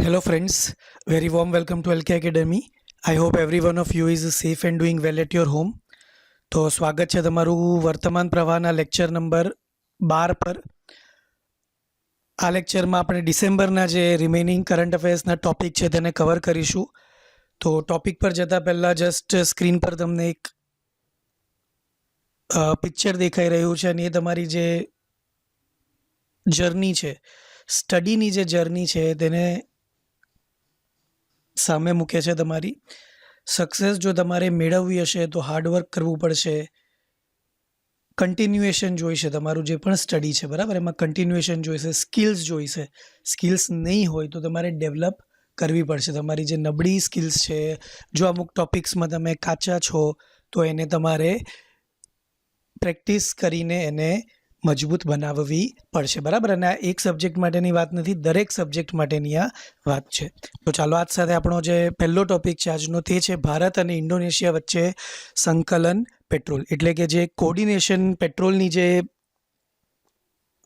Hello, friends. Very warm welcome to LK Academy. I hope every one of you is safe and doing well at your home. તો સ્વાગત છે તમારું વર્તમાન પ્રવાહના lecture number 12 પર. આ લેક્ચરમાં આપણે ડિસેમ્બરના જે રિમેનિંગ કરંટ અફેર્સના ટોપિક છે તેને કવર કરીશું. તો ટોપિક પર જતાં પહેલાં જસ્ટ સ્ક્રીન પર તમને એક પિક્ચર દેખાઈ રહ્યું છે અને એ તમારી જે જર્ની છે, સ્ટડીની જે જર્ની છે તેને સામે મૂકે છે. તમારી સક્સેસ જો તમારે મેળવવી હશે તો હાર્ડવર્ક કરવું પડશે, કન્ટિન્યુએશન જોઈશે. તમારું જે પણ સ્ટડી છે બરાબર, એમાં કન્ટિન્યુએશન જોઈશે, સ્કિલ્સ જોઈશે. સ્કિલ્સ નહીં હોય તો તમારે ડેવલપ કરવી પડશે. તમારી જે નબળી સ્કિલ્સ છે, જો અમુક ટોપિક્સમાં તમે કાચા છો તો એને તમારે પ્રેક્ટિસ કરીને એને મજબૂત બનાવવી પડશે બરાબર. અને આ એક સબ્જેક્ટ માટેની વાત નથી, દરેક સબ્જેક્ટ માટેની આ વાત છે. તો ચાલો આજ સાથે આપણો જે પહેલો ટોપિક છે આજનો તે છે ભારત અને ઇન્ડોનેશિયા વચ્ચે સંકલન પેટ્રોલ, એટલે કે જે કોર્ડિનેશન પેટ્રોલની જે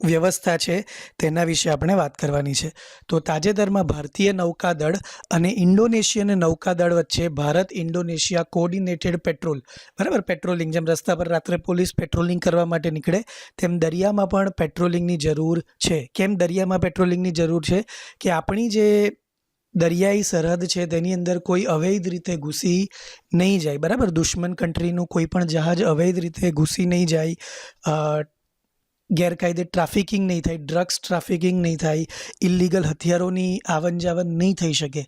વ્યવસ્થા છે તેના વિશે આપણે વાત કરવાની છે. તો તાજેતરમાં ભારતીય નૌકાદળ અને ઇન્ડોનેશિયન નૌકાદળ વચ્ચે ભારત ઇન્ડોનેશિયા કોર્ડિનેટેડ પેટ્રોલ બરાબર, પેટ્રોલિંગ, જેમ રસ્તા પર રાત્રે પોલીસ પેટ્રોલિંગ કરવા માટે નીકળે તેમ દરિયામાં પણ પેટ્રોલિંગની જરૂર છે. કેમ દરિયામાં પેટ્રોલિંગની જરૂર છે? કે આપણી જે દરિયાઈ સરહદ છે તેની અંદર કોઈ અવૈધ રીતે ઘૂસી નહીં જાય બરાબર. દુશ્મન કન્ટ્રીનું કોઈ પણ જહાજ અવૈધ રીતે ઘૂસી નહીં જાય, ગેરકાયદે ટ્રાફિકિંગ નહીં થાય, ડ્રગ્સ ટ્રાફિકિંગ નહીં થાય, ઇલીગલ હથિયારોની આવન જાવન નહીં થઈ શકે,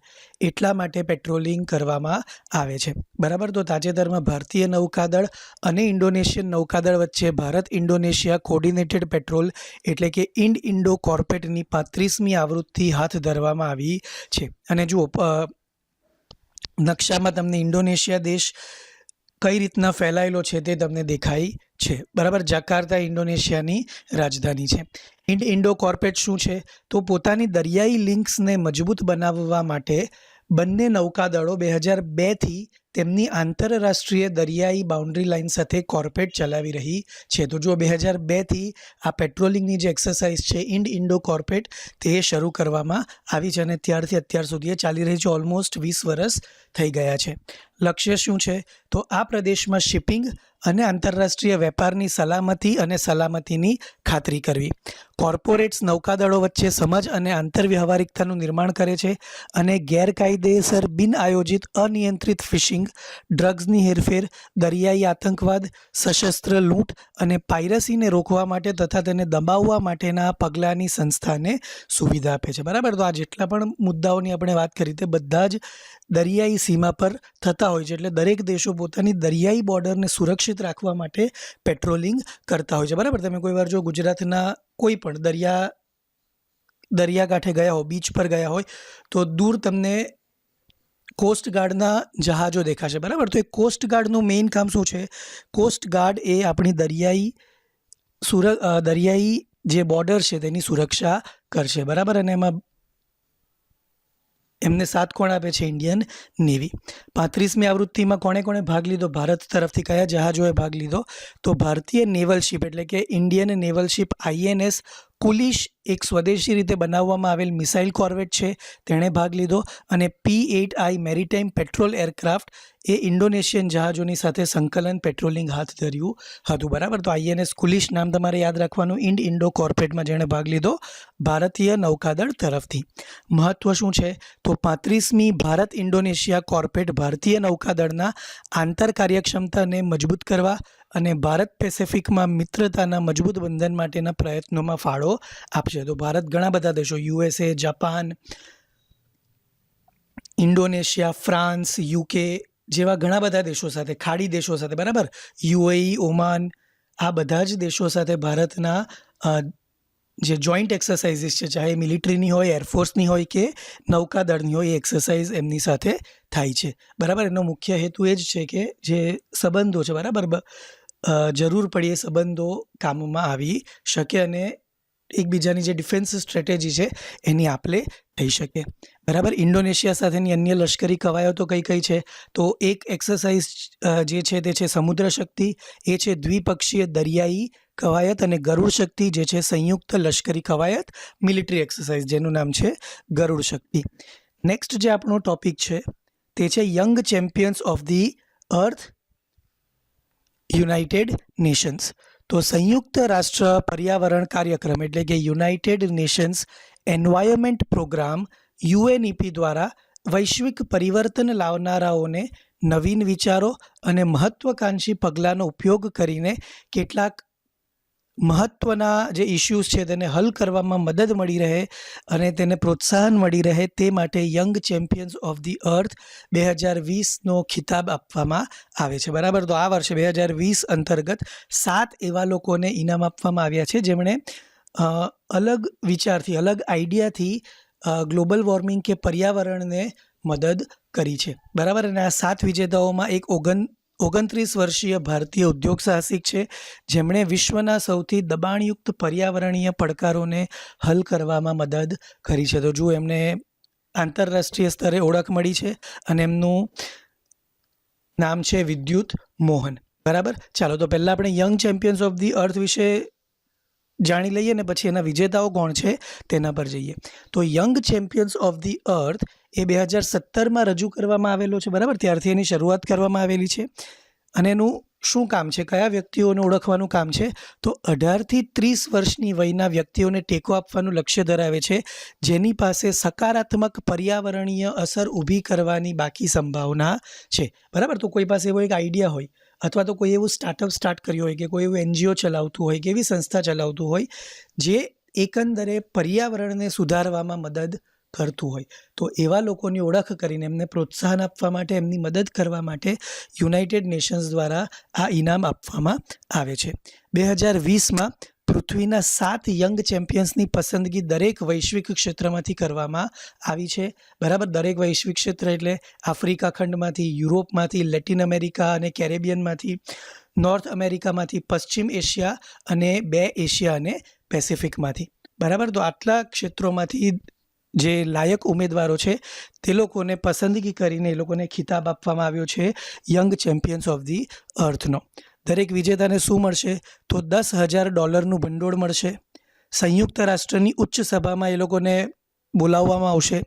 એટલા માટે પેટ્રોલિંગ કરવામાં આવે છે બરાબર. તો તાજેતરમાં ભારતીય નૌકાદળ અને ઇન્ડોનેશિયન નૌકાદળ વચ્ચે ભારત ઇન્ડોનેશિયા કોર્ડિનેટેડ પેટ્રોલ એટલે કે ઇન્ડો કોર્પેટની 35મી આવૃત્તિ હાથ ધરવામાં આવી છે. અને જુઓ નકશામાં તમને ઇન્ડોનેશિયા દેશ કઈ રીતના ફેલાયેલો છે તે તમને દેખાય છે બરાબર. જકાર્તા ઇન્ડોનેશિયાની રાજધાની છે. ઇન્ડો કોર્પેટ શું છે? તો પોતાની દરિયાઈ લિંક્સને મજબૂત બનાવવા માટે બંને નૌકાદળો 2002થી તેમની આંતરરાષ્ટ્રીય દરિયાઈ બાઉન્ડ્રી લાઇન સાથે કોર્પેટ ચલાવી રહી છે. તો જો 2002થી આ પેટ્રોલિંગની જે એક્સરસાઇઝ છે ઇન્ડો કોર્પેટ તે શરૂ કરવામાં આવી છે અને ત્યારથી અત્યાર સુધી એ ચાલી રહી છે. ઓલમોસ્ટ 20 વર્ષ થઈ ગયા છે. લક્ષ્ય શું છે? તો આ પ્રદેશમાં શિપિંગ અને આંતરરાષ્ટ્રીય વેપારની સલામતીની ખાતરી કરવી. કોર્પોરેટ્સ નૌકાદળો વચ્ચે સમજ અને આંતરવ્યવહારિકતાનું નિર્માણ કરે છે અને ગેરકાયદેસર બિનઆયોજિત અનિયંત્રિત ફિશિંગ, ડ્રગ્સની હેરફેર, દરિયાઈ આતંકવાદ, સશસ્ત્ર લૂંટ અને પાયરસીને રોકવા માટે તથા તેને દબાવવા માટેના પગલાંની સંસ્થાને સુવિધા આપે છે બરાબર. તો આ જેટલા પણ મુદ્દાઓની આપણે વાત કરી તે બધા જ દરિયાઈ સીમા પર થતા હોય છે. એટલે દરેક દેશો પોતાની દરિયાઈ બોર્ડરને સુરક્ષિત રાખવા માટે પેટ્રોલિંગ કરતા હોય છે બરાબર. તમે કોઈ વાર જો ગુજરાતના કોઈ પણ દરિયાકાંઠે ગયા હો, બીચ પર ગયા હોય તો દૂર તમને કોસ્ટગાર્ડના જહાજો દેખાશે બરાબર. તો એ કોસ્ટગાર્ડનું મેઇન કામ શું છે? કોસ્ટગાર્ડ એ આપણી દરિયાઈ જે બોર્ડર છે તેની સુરક્ષા કરશે બરાબર. અને એમને સાથ કોણ આપે છે? Indian navy. 35મી આવૃત્તિમાં કોણે કોણે ભાગ લીધો? ભારત તરફથી કયા જહાજોએ ભાગ લીધો? તો ભારતીય નેવલ શિપ એટલે કે ઇન્ડિયન નેવલ શિપ INS કુલિશ, એક સ્વદેશી રીતે બનાવવામાં આવેલ મિસાઇલ કોર્વેટ છે, તેણે ભાગ લીધો. અને P8I મેરીટાઈમ પેટ્રોલ એરક્રાફ્ટ એ ઇન્ડોનેશિયન જહાજોની સાથે સંકલન પેટ્રોલિંગ હાથ ધર્યું હતું બરાબર. તો INS કુલિશ નામ તમારે યાદ રાખવાનું. ઇન્ડો કોર્પેટમાં જેણે ભાગ લીધો ભારતીય નૌકાદળ તરફથી. મહત્વ શું છે? તો 35મી ભારત ઇન્ડોનેશિયા કોર્પેટ ભારતીય નૌકાદળના આંતર કાર્યક્ષમતાને મજબૂત કરવા અને ભારત પેસિફિકમાં મિત્રતાના મજબૂત બંધન માટેના પ્રયત્નોમાં ફાળો આપશે. તો ભારત ઘણા બધા દેશો, USA, Japan, Indonesia, France, UK જેવા ઘણા બધા દેશો સાથે, ખાડી દેશો સાથે બરાબર, UAE, ઓમાન, આ બધા જ દેશો સાથે ભારતના જે જોઈન્ટ એક્સરસાઇઝીસ છે, ચાહે મિલિટરીની હોય, એરફોર્સની હોય કે નૌકાદળની હોય, એ એક્સરસાઇઝ એમની સાથે થાય છે બરાબર. એનો મુખ્ય હેતુ એ જ છે કે જે સંબંધો છે બરાબર, જરૂર પડીએ સંબંધો કામમાં આવી શકે અને એકબીજાની જે ડિફેન્સ સ્ટ્રેટેજી છે એની આપલે થઈ શકે બરાબર. ઇન્ડોનેશિયા સાથેની અન્ય લશ્કરી કવાયતો કઈ કઈ છે? તો એક એક્સરસાઇઝ જે છે તે છે સમુદ્ર શક્તિ, એ છે દ્વિપક્ષીય દરિયાઈ કવાયત અને ગરુડ શક્તિ જે છે સંયુક્ત લશ્કરી કવાયત મિલિટરી એક્સરસાઇઝ જેનું નામ છે ગરુડ શક્તિ. નેક્સ્ટ જે આપણો ટોપિક છે તે છે young champions of the earth United Nations. તો સંયુક્ત રાષ્ટ્ર પર્યાવરણ કાર્યક્રમ એટલે કે United Nations Environment Programme UNEP દ્વારા વૈશ્વિક પરિવર્તન લાવનારાઓને નવીન વિચારો અને મહત્વાકાંક્ષી પગલાંનો ઉપયોગ કરીને કેટલાક મહત્ત્વના જે ઇશ્યુઝ છે તેને હલ કરવામાં મદદ મળી રહે અને તેને પ્રોત્સાહન મળી રહે તે માટે young champions of the earth 2020નો ખિતાબ આપવામાં આવે છે. બરાબર. તો આ વર્ષે 2020 અંતર્ગત 7 એવા લોકોને ઇનામ આપવામાં આવ્યા છે જેમણે અલગ વિચારથી અલગ આઈડિયાથી ગ્લોબલ વોર્મિંગ કે પર્યાવરણને મદદ કરી છે. બરાબર. અને આ 7 વિજેતાઓમાં એક 29 વર્ષીય ભારતીય ઉદ્યોગ સાહસિક છે જેમણે વિશ્વના સૌથી દબાણયુક્ત પર્યાવરણીય પડકારોને હલ કરવામાં મદદ કરી છે. તો જુઓ એમને આંતરરાષ્ટ્રીય સ્તરે ઓળખ મળી છે અને એમનું નામ છે વિદ્યુત મોહન. બરાબર. ચાલો તો પહેલાં આપણે યંગ ચેમ્પિયન્સ ઓફ ધી અર્થ વિશે જાણી લઈએ ને પછી એના વિજેતાઓ કોણ છે તેના પર જઈએ. તો young champions of the earth એ 2017માં રજૂ કરવામાં આવેલો છે. બરાબર. ત્યારથી એની શરૂઆત કરવામાં આવેલી છે અને એનું શું કામ છે, કયા વ્યક્તિઓને ઓળખવાનું કામ છે, તો 18થી 30 વર્ષની વયના વ્યક્તિઓને ટેકો આપવાનું લક્ષ્ય ધરાવે છે જેની પાસે સકારાત્મક પર્યાવરણીય અસર ઊભી કરવાની બાકી સંભાવના છે. બરાબર. તો કોઈ પાસે એવો એક આઈડિયા હોય અથવા તો કોઈ એવું સ્ટાર્ટઅપ સ્ટાર્ટ કર્યું હોય કે કોઈ એવું એનજીઓ ચલાવતું હોય કે એવી સંસ્થા ચલાવતું હોય જે એકંદરે પર્યાવરણને સુધારવામાં મદદ કરતું હોય તો એવા લોકોની ઓળખ કરીને એમને પ્રોત્સાહન આપવા માટે એમની મદદ કરવા માટે યુનાઇટેડ નેશન્સ દ્વારા આ ઇનામ આપવામાં આવે છે. 2020માં પૃથ્વીના 7 યંગ ચેમ્પિયન્સની પસંદગી દરેક વૈશ્વિક ક્ષેત્રમાંથી કરવામાં આવી છે. બરાબર. દરેક વૈશ્વિક ક્ષેત્ર એટલે આફ્રિકા ખંડમાંથી, યુરોપમાંથી, લેટિન અમેરિકા અને કેરેબિયનમાંથી, નોર્થ અમેરિકામાંથી, પશ્ચિમ એશિયા અને 2 એશિયા અને પેસિફિકમાંથી. બરાબર. તો આટલા ક્ષેત્રોમાંથી જે લાયક ઉમેદવારો છે તે લોકોને પસંદગી કરીને એ લોકોને ખિતાબ આપવામાં આવ્યો છે યંગ ચેમ્પિયન્સ ઓફ ધી અર્થનો. દરેક વિજેતાને શું મળશે તો $10,000નું ભંડોળ મળશે. સંયુક્ત રાષ્ટ્રની ઉચ્ચ સભામાં એ લોકોને બોલાવવામાં આવશે.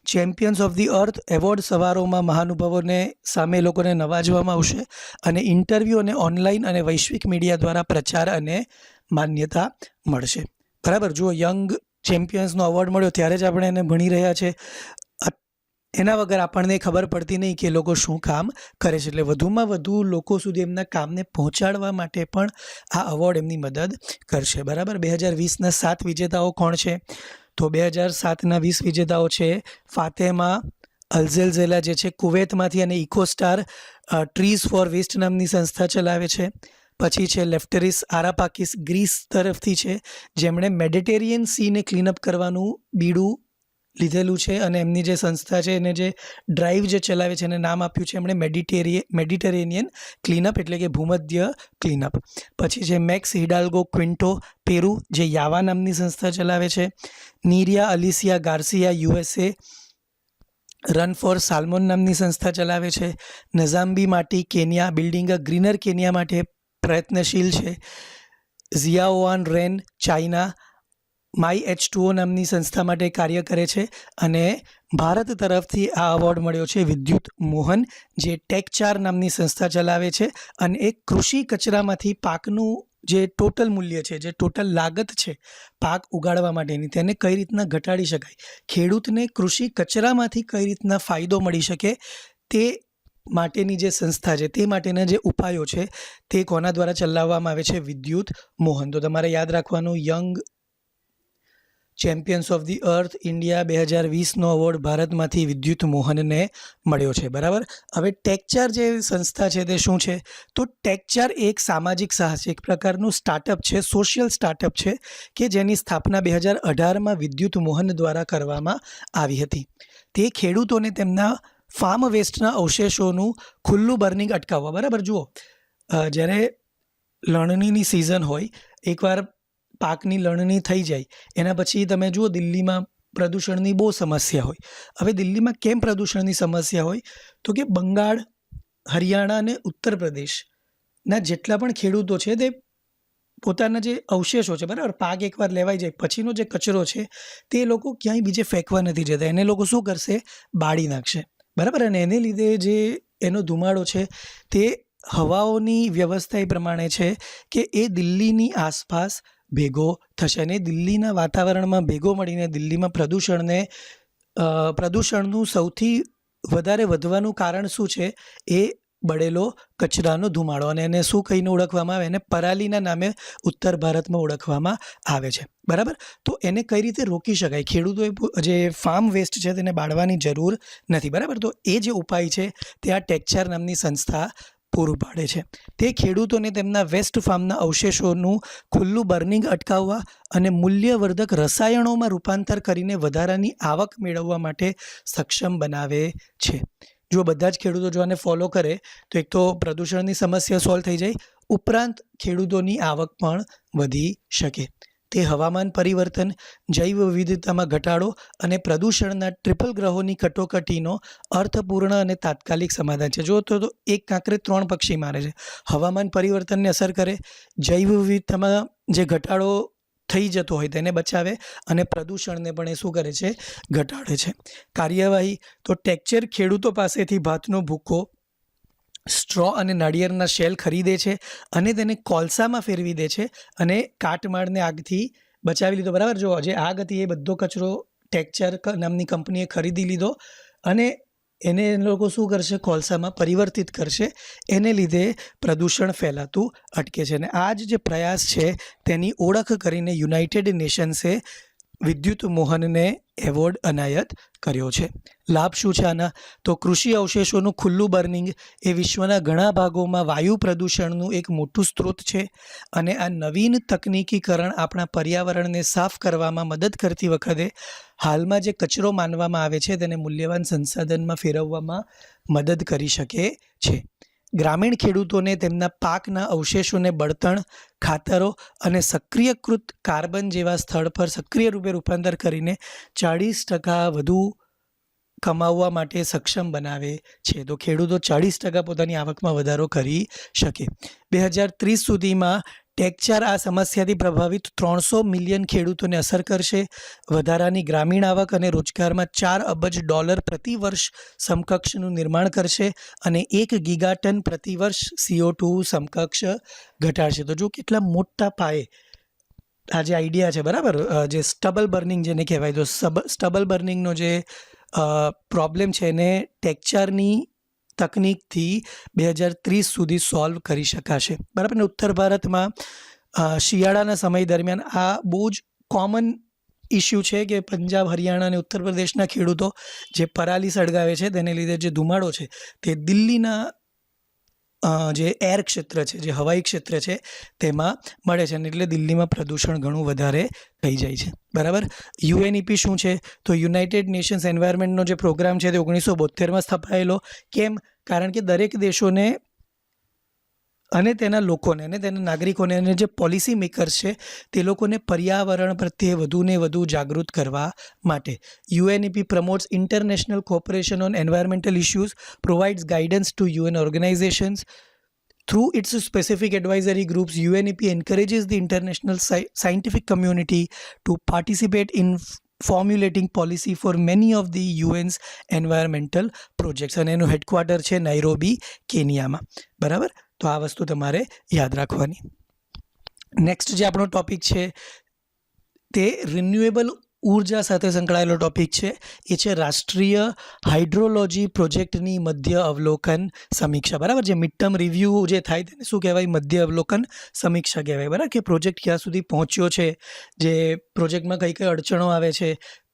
Champions of the earth award સમારોહમાં મહાનુભાવોને સામે એ લોકોને નવાજવામાં આવશે અને ઇન્ટરવ્યૂ અને ઓનલાઈન અને વૈશ્વિક મીડિયા દ્વારા પ્રચાર અને માન્યતા મળશે. બરાબર. જુઓ યંગ ચેમ્પિયન્સનો એવોર્ડ મળ્યો ત્યારે જ આપણે એને ભણી રહ્યા છે. એના વગર આપણને ખબર પડતી નહીં કે એ લોકો શું કામ કરે છે. એટલે વધુમાં વધુ લોકો સુધી એમના કામને પહોંચાડવા માટે પણ આ એવોર્ડ એમની મદદ કરશે. બરાબર. 2020ના 7 વિજેતાઓ કોણ છે તો 2007ના 20 વિજેતાઓ છે ફાતેમા અલઝેલઝેલા જે છે કુવૈતમાંથી અને ઇકોસ્ટાર ટ્રીઝ ફોર વેસ્ટ નામની સંસ્થા ચલાવે છે. પછી છે લેફ્ટરિસ આરાપાકિસ ગ્રીસ તરફથી છે જેમણે મેડિટેરિયન સીને ક્લીનઅપ કરવાનું બીડું લીધેલું છે અને એમની જે સંસ્થા છે એને જે ડ્રાઈવ જે ચલાવે છે એને નામ આપ્યું છે એમણે મેડિટેરેનિયન ક્લીનઅપ એટલે કે ભૂમધ્ય ક્લીનઅપ. પછી છે મેક્સ હિડાલ્ગો ક્વિન્ટો પેરુ જે યાવા નામની સંસ્થા ચલાવે છે. નીરિયા અલિસિયા ગાર્સિયા USA રન ફોર સાલ્મોન નામની સંસ્થા ચલાવે છે. નઝામ્બી માટી કેન્યા બિલ્ડિંગ અ ગ્રીનર કેન્યા માટે પ્રયત્નશીલ છે. ઝિયાઓઆન રેન ચાઇના માય H2O નામની સંસ્થા માટે કાર્ય કરે છે અને ભારત તરફથી આ એવોર્ડ મળ્યો છે વિદ્યુત મોહન જે ટેક4 નામની સંસ્થા ચલાવે છે અને એક કૃષિ કચરામાંથી પાકનું જે ટોટલ મૂલ્ય છે, જે ટોટલ લાગત છે પાક ઉગાડવા માટેની તેને કઈ રીતના ઘટાડી શકાય, ખેડૂતને કૃષિ કચરામાંથી કઈ રીતના ફાયદો મળી શકે તે માટેની જે સંસ્થા છે તે માટેના જે ઉપાયો છે તે કોના દ્વારા ચલાવવામાં આવે છે વિદ્યુત મોહન. તો તમારે યાદ રાખવાનું young champions of the earth India 2020નો એવોર્ડ ભારતમાંથી વિદ્યુત મોહનને મળ્યો છે. બરાબર. હવે ટેક4 જે સંસ્થા છે તે શું છે તો ટેક4 એક સામાજિક સાહસ એક પ્રકારનું સ્ટાર્ટઅપ છે, સોશિયલ સ્ટાર્ટઅપ છે કે જેની સ્થાપના 2018માં વિદ્યુત મોહન દ્વારા કરવામાં આવી હતી. તે ખેડૂતોને તેમના ફાર્મ વેસ્ટના અવશેષોનું ખુલ્લું બર્નિંગ અટકાવવા. બરાબર. જુઓ જ્યારે લણણીની સિઝન હોય એકવાર પાકની લણણી થઈ જાય એના પછી તમે જુઓ દિલ્હીમાં પ્રદૂષણની બહુ સમસ્યા હોય. હવે દિલ્હીમાં કેમ પ્રદૂષણની સમસ્યા હોય તો કે બંગાળ, હરિયાણા અને ઉત્તર પ્રદેશના જેટલા પણ ખેડૂતો છે તે પોતાના જે અવશેષો છે, બરાબર, પાક એકવાર લેવાઈ જાય પછીનો જે કચરો છે તે લોકો ક્યાંય બીજે ફેંકવા નથી જતા, એને લોકો શું કરશે, બાળી નાખશે, બરાબર. અને એને લીધે જે એનો ધુમાડો છે તે હવાઓની વ્યવસ્થા એ પ્રમાણે છે કે એ દિલ્હીની આસપાસ ભેગો થશે અને દિલ્હીના વાતાવરણમાં ભેગો મળીને દિલ્હીમાં પ્રદૂષણનું સૌથી વધારે વધવાનું કારણ શું છે, એ બળેલો કચરાનો ધુમાડો, અને એને શું કહીને ઓળખવામાં આવે, એને પરાલીના નામે ઉત્તર ભારતમાં ઓળખવામાં આવે છે, બરાબર. તો એને કઈ રીતે રોકી શકાય, ખેડૂતોએ જે ફાર્મ વેસ્ટ છે તેને બાળવાની જરૂર નથી, બરાબર. તો એ જે ઉપાય છે તે આ ટેકચાર નામની સંસ્થા પૂરું પાડે છે. તે ખેડૂતોને તેમના વેસ્ટ ફાર્મના અવશેષોનું ખુલ્લું બર્નિંગ અટકાવવા અને મૂલ્યવર્ધક રસાયણોમાં રૂપાંતર કરીને વધારાની આવક મેળવવા માટે સક્ષમ બનાવે છે. જો બધા જ ખેડૂતો જો આને ફોલો કરે તો એક તો પ્રદૂષણની સમસ્યા સોલ્વ થઈ જાય, ઉપરાંત ખેડૂતોની આવક પણ વધી શકે. તે હવામાન પરિવર્તન, જૈવ વિવિધતામાં ઘટાડો અને પ્રદૂષણના ટ્રિપલ ગ્રહોની કટોકટીનો અર્થપૂર્ણ અને તાત્કાલિક સમાધાન છે. જો તો એક કાંકરે 3 પક્ષી મારે છે. હવામાન પરિવર્તનને અસર કરે, જૈવ વિવિધતામાં જે ઘટાડો થઈ જતો હોય તેને બચાવે અને પ્રદૂષણને પણ એ શું કરે છે, ઘટાડે છે. કાર્યવાહી તો ટેકચર ખેડૂતો પાસેથી ભાતનો ભૂકો, સ્ટ્રો અને નાળિયેરના શેલ ખરીદે છે અને તેને કોલસામાં ફેરવી દે છે અને કાટમાળને આગથી બચાવી લીધો, બરાબર. જો જે આગ હતી એ બધો કચરો ટેકચર નામની કંપનીએ ખરીદી લીધો અને એને એ લોકો શું કરશે, કોલસામાં પરિવર્તિત કરશે, એને લીધે પ્રદૂષણ ફેલાતું અટકે છે. અને આ જ જે પ્રયાસ છે તેની ઓળખ કરીને યુનાઇટેડ નેશન્સે વિદ્યુત મોહનને એવોર્ડ એનાયત કર્યો છે. લાભ શું છે આના, તો કૃષિ અવશેષોનું ખુલ્લું બર્નિંગ એ વિશ્વના ઘણા ભાગોમાં વાયુ પ્રદૂષણનું એક મોટું સ્ત્રોત છે અને આ નવીન તકનીકીકરણ આપણા પર્યાવરણને સાફ કરવામાં મદદ કરતી વખતે હાલમાં જે કચરો માનવામાં આવે છે તેને મૂલ્યવાન સંસાધનમાં ફેરવવામાં મદદ કરી શકે છે. ગ્રામીણ ખેડૂતોને તેમના પાકના અવશેષોને બળતણ, ખાતરો અને સક્રિયકૃત કાર્બન જેવા સ્થળ પર સક્રિય રૂપે રૂપાંતર કરીને 40% વધુ કમાવવા માટે સક્ષમ બનાવે છે. તો ખેડૂતો 40% પોતાની આવકમાં વધારો કરી શકે. 2030 સુધીમાં ટેકચાર આ સમસ્યાથી પ્રભાવિત 300 મિલિયન ખેડૂતોને અસર કરશે. વધારાની ગ્રામીણ આવક અને રોજગારમાં $4 અબજ પ્રતિ વર્ષ સમકક્ષનું નિર્માણ કરશે અને 1 ગીગાટન પ્રતિ વર્ષ CO2 સમકક્ષ ઘટાડશે. તો જો કેટલા મોટા પાયે આ જે આઈડિયા છે, બરાબર, જે સ્ટબલ બર્નિંગ જેને કહેવાય, તો સ્ટબલ બર્નિંગનો જે પ્રોબ્લેમ છે એને ટેકચારની તકનિકથી 2030 સુધી સોલ્વ કરી શકાશે, બરાબર. ને ઉત્તર ભારતમાં શિયાળાના સમય દરમિયાન આ બહુ જ કોમન ઇસ્યુ છે કે પંજાબ, હરિયાણા અને ઉત્તર પ્રદેશના ખેડૂતો જે પરાલી સળગાવે છે તેને લીધે જે ધુમાડો છે તે દિલ્હીના જે એર ક્ષેત્ર છે, જે હવાઈ ક્ષેત્ર છે તેમાં મળે છે અને એટલે દિલ્હીમાં પ્રદૂષણ ઘણું વધારે થઈ જાય છે, બરાબર. યુએનઈપી શું છે, તો યુનાઇટેડ નેશન્સ એન્વાયરમેન્ટનો જે પ્રોગ્રામ છે તે 1972માં સ્થપાયેલો. કેમ, કારણ કે દરેક દેશોને અને તેના લોકોને અને તેના નાગરિકોને અને જે પોલિસી મેકર્સ છે તે લોકોને પર્યાવરણ પ્રત્યે વધુને વધુ જાગૃત કરવા માટે. UNEP promotes international cooperation on environmental issues, provides guidance to UN organizations. Through its specific advisory groups, UNEP encourages the international scientific community to participate in formulating policy for many of the UN's environmental projects. અને એનું headquarter છે નાઇરોબી, કેનિયામાં, બરાબર. તો આ વસ્તુ તમારે યાદ રાખવાની. નેક્સ્ટ જે આપણો ટોપિક છે તે રિન્યુએબલ ઉર્જા સાથે સંકળાયેલો ટોપિક છે. એ છે રાષ્ટ્રીય હાઇડ્રોલોજી પ્રોજેક્ટની મધ્ય અવલોકન સમીક્ષા, બરાબર. જે મિડ ટર્મ રિવ્યૂ જે થાય તેને શું કહેવાય, મધ્ય અવલોકન સમીક્ષા કહેવાય, બરાબર. કે પ્રોજેક્ટ ક્યાં સુધી પહોંચ્યો છે, જે પ્રોજેક્ટમાં કઈ કઈ અડચણો આવે છે,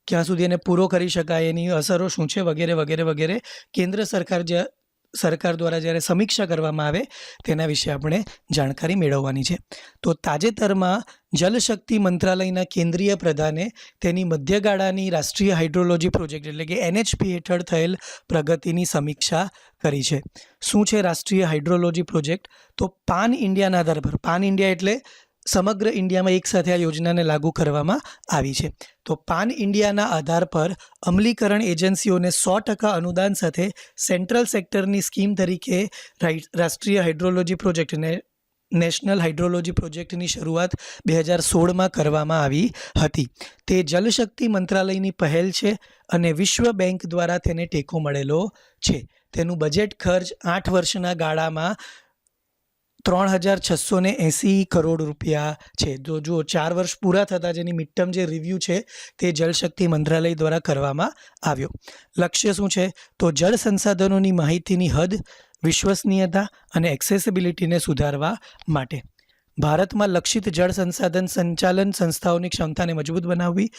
ક્યાં સુધી એને પૂરો કરી શકાય, એની અસરો શું છે, વગેરે વગેરે વગેરે કેન્દ્ર સરકાર દ્વારા જ્યારે સમીક્ષા કરવામાં આવે તેના વિશે આપણે જાણકારી મેળવવાની છે. તો તાજેતરમાં જલશક્તિ મંત્રાલયના કેન્દ્રીય પ્રધાને તેની મધ્યગાળાની રાષ્ટ્રીય હાઇડ્રોલોજી પ્રોજેક્ટ એટલે કે NHP હેઠળ થયેલ પ્રગતિની સમીક્ષા કરી છે. શું છે રાષ્ટ્રીય હાઇડ્રોલોજી પ્રોજેક્ટ, તો પાન ઇન્ડિયાના આધાર પર, પાન ઇન્ડિયા એટલે સમગ્ર ઇન્ડિયામાં એકસાથે આ યોજનાને લાગુ કરવામાં આવી છે. તો પાન ઇન્ડિયાના આધાર પર અમલીકરણ એજન્સીઓને 100% અનુદાન સાથે સેન્ટ્રલ સેક્ટરની સ્કીમ તરીકે રાષ્ટ્રીય હાઇડ્રોલોજી પ્રોજેક્ટને નેશનલ હાઇડ્રોલોજી પ્રોજેક્ટની શરૂઆત 2016માં કરવામાં આવી હતી. તે જલશક્તિ મંત્રાલયની પહેલ છે અને વિશ્વ બેંક દ્વારા તેને ટેકો મળેલો છે. તેનું બજેટ ખર્ચ 8 વર્ષના ગાળામાં 3,680 કરોડ રૂપિયા છે. તો જો 4 વર્ષ પૂરા થતાં જેની મિડ ટર્મ જે રિવ્યૂ છે તે જલશક્તિ મંત્રાલય દ્વારા કરવામાં આવ્યો. લક્ષ્ય શું છે? તો જળ સંસાધનોની માહિતીની હદ, વિશ્વસનીયતા અને એક્સેસિબિલિટીને સુધારવા માટે ભારતમાં લક્ષિત જળ સંસાધન સંચાલન સંસ્થાઓની ક્ષમતાને મજબૂત બનાવવી.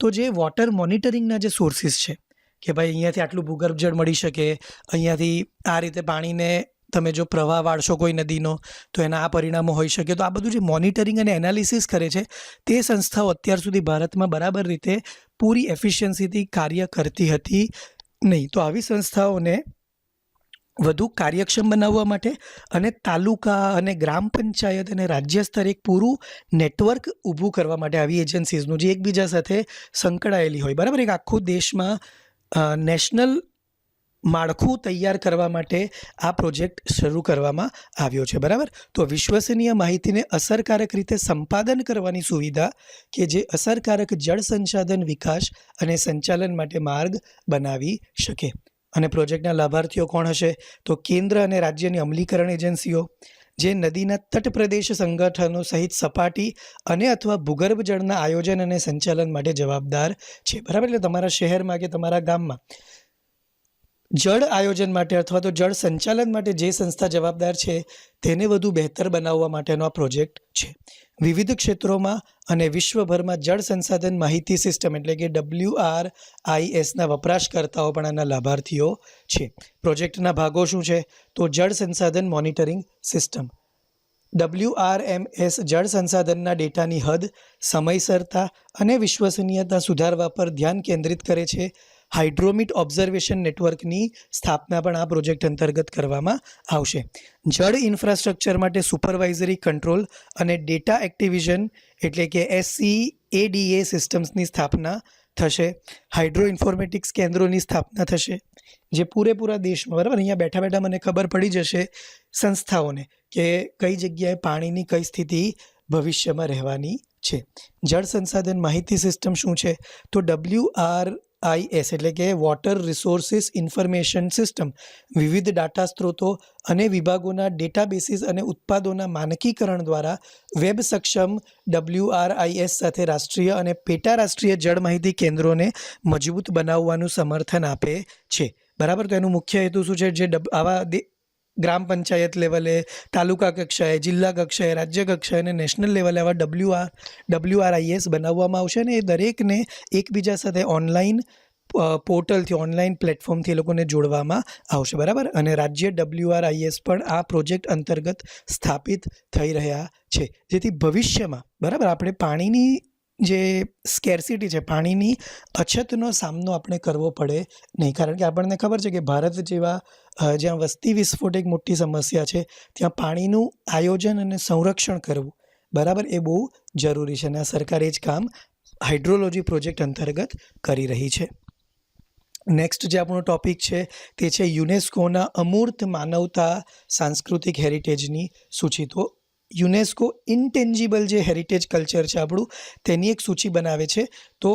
તો જે વોટર મોનિટરિંગના જે સોર્સિસ છે કે ભાઈ અહીંયાથી આટલું ભૂગર્ભ જળ મળી શકે, અહીંયાથી આ રીતે પાણીને તમે જો પ્રવાહ વાળશો કોઈ નદીનો તો એના આ પરિણામો હોઈ શકે. તો આ બધું જે મોનિટરિંગ અને એનાલિસિસ કરે છે તે સંસ્થાઓ અત્યાર સુધી ભારતમાં બરાબર રીતે પૂરી એફિશિયન્સીથી કાર્ય કરતી હતી નહીં. તો આવી સંસ્થાઓને વધુ કાર્યક્ષમ બનાવવા માટે અને તાલુકા અને ગ્રામ પંચાયત અને રાજ્ય સ્તરે એક પૂરું નેટવર્ક ઊભું કરવા માટે આવી એજન્સીઝનું જે એકબીજા સાથે સંકળાયેલી હોય, બરાબર, એક આખું દેશમાં નેશનલ માળખું તૈયાર કરવા માટે આ પ્રોજેક્ટ શરૂ કરવામાં આવ્યો છે, બરાબર. તો વિશ્વસનીય માહિતીને અસરકારક રીતે સંપાદન કરવાની સુવિધા કે જે અસરકારક જળ સંસાધન વિકાસ અને સંચાલન માટે માર્ગ બનાવી શકે. અને પ્રોજેક્ટના લાભાર્થીઓ કોણ હશે? તો કેન્દ્ર અને રાજ્યની અમલીકરણ એજન્સીઓ, જે નદીના તટપ્રદેશ સંગઠનો સહિત સપાટી અને અથવા ભૂગર્ભ જળના આયોજન અને સંચાલન માટે જવાબદાર છે, બરાબર. એટલે તમારા શહેરમાં કે તમારા ગામમાં જળ આયોજન માટે અથવા તો જળ સંચાલન માટે જે સંસ્થા જવાબદાર છે તેને વધુ બહેતર બનાવવા માટેનો આ પ્રોજેક્ટ છે. વિવિધ ક્ષેત્રોમાં અને વિશ્વભરમાં જળ સંસાધન માહિતી સિસ્ટમ એટલે કે WRISના વપરાશકર્તાઓ પણ આના લાભાર્થીઓ છે. પ્રોજેક્ટના ભાગો શું છે? તો જળ સંસાધન મોનિટરિંગ સિસ્ટમ. WRMS જળ સંસાધનના ડેટાની હદ, સમયસરતા અને વિશ્વસનીયતા સુધારવા પર ધ્યાન કેન્દ્રિત કરે છે. હાઇડ્રોમીટ ઓબ્ઝર્વેશન નેટવર્કની સ્થાપના પણ આ પ્રોજેક્ટ અંતર્ગત કરવામાં આવશે. જળ ઇન્ફ્રાસ્ટ્રક્ચર માટે સુપરવાઇઝરી કંટ્રોલ અને ડેટા એક્ટિવિઝન એટલે કે SCADA સિસ્ટમ્સની સ્થાપના થશે. હાઇડ્રો ઇન્ફોર્મેટિક્સ કેન્દ્રોની સ્થાપના થશે જે પૂરેપૂરા દેશમાં, બરાબર, અહીંયા બેઠા બેઠા મને ખબર પડી જશે સંસ્થાઓને કે કઈ જગ્યાએ પાણીની કઈ સ્થિતિ ભવિષ્યમાં રહેવાની છે. જળ સંસાધન માહિતી સિસ્ટમ શું છે? તો WRIS એટલે કે વોટર રિસોર્સિસ ઇન્ફોર્મેશન સિસ્ટમ વિવિધ ડાટા સ્ત્રોતો અને વિભાગોના ડેટાબેસીસ અને ઉત્પાદોના માનકીકરણ દ્વારા વેબ સક્ષમ WRIS સાથે રાષ્ટ્રીય અને પેટા રાષ્ટ્રીય જળ માહિતી કેન્દ્રોને મજબૂત બનાવવાનું સમર્થન આપે છે, બરાબર. તો એનું મુખ્ય હેતુ શું છે? જે આવા ગ્રામ પંચાયત લેવલે, તાલુકા કક્ષાએ, જિલ્લા કક્ષાએ, રાજ્ય કક્ષાએ અને નેશનલ લેવલે આવા WRIS બનાવવામાં આવશે અને એ દરેકને એકબીજા સાથે ઓનલાઈન પોર્ટલથી, ઓનલાઈન પ્લેટફોર્મથી એ લોકોને જોડવામાં આવશે, બરાબર. અને રાજ્ય WRIS પણ આ પ્રોજેક્ટ અંતર્ગત સ્થાપિત થઈ રહ્યા છે, જેથી ભવિષ્યમાં, બરાબર, આપણે પાણીની જે સ્કેર્સિટી છે, પાણીની અછતનો સામનો આપણે કરવો પડે નહીં. કારણ કે આપણને ખબર છે કે ભારત જેવા જ્યાં વસ્તી વિસ્ફોટ એક મોટી સમસ્યા છે ત્યાં પાણીનું આયોજન અને સંરક્ષણ કરવું, બરાબર, એ બહુ જરૂરી છે અને આ સરકાર એ જ કામ હાઇડ્રોલોજી પ્રોજેક્ટ અંતર્ગત કરી રહી છે. નેક્સ્ટ જે આપણો ટોપિક છે તે છે યુનેસ્કોના અમૂર્ત માનવતા સાંસ્કૃતિક હેરિટેજની સૂચિ. તો યુનેસ્કો ઇન્ટેન્જિબલ જે હેરિટેજ કલ્ચર છે આપણું તેની એક સૂચિ બનાવે છે. તો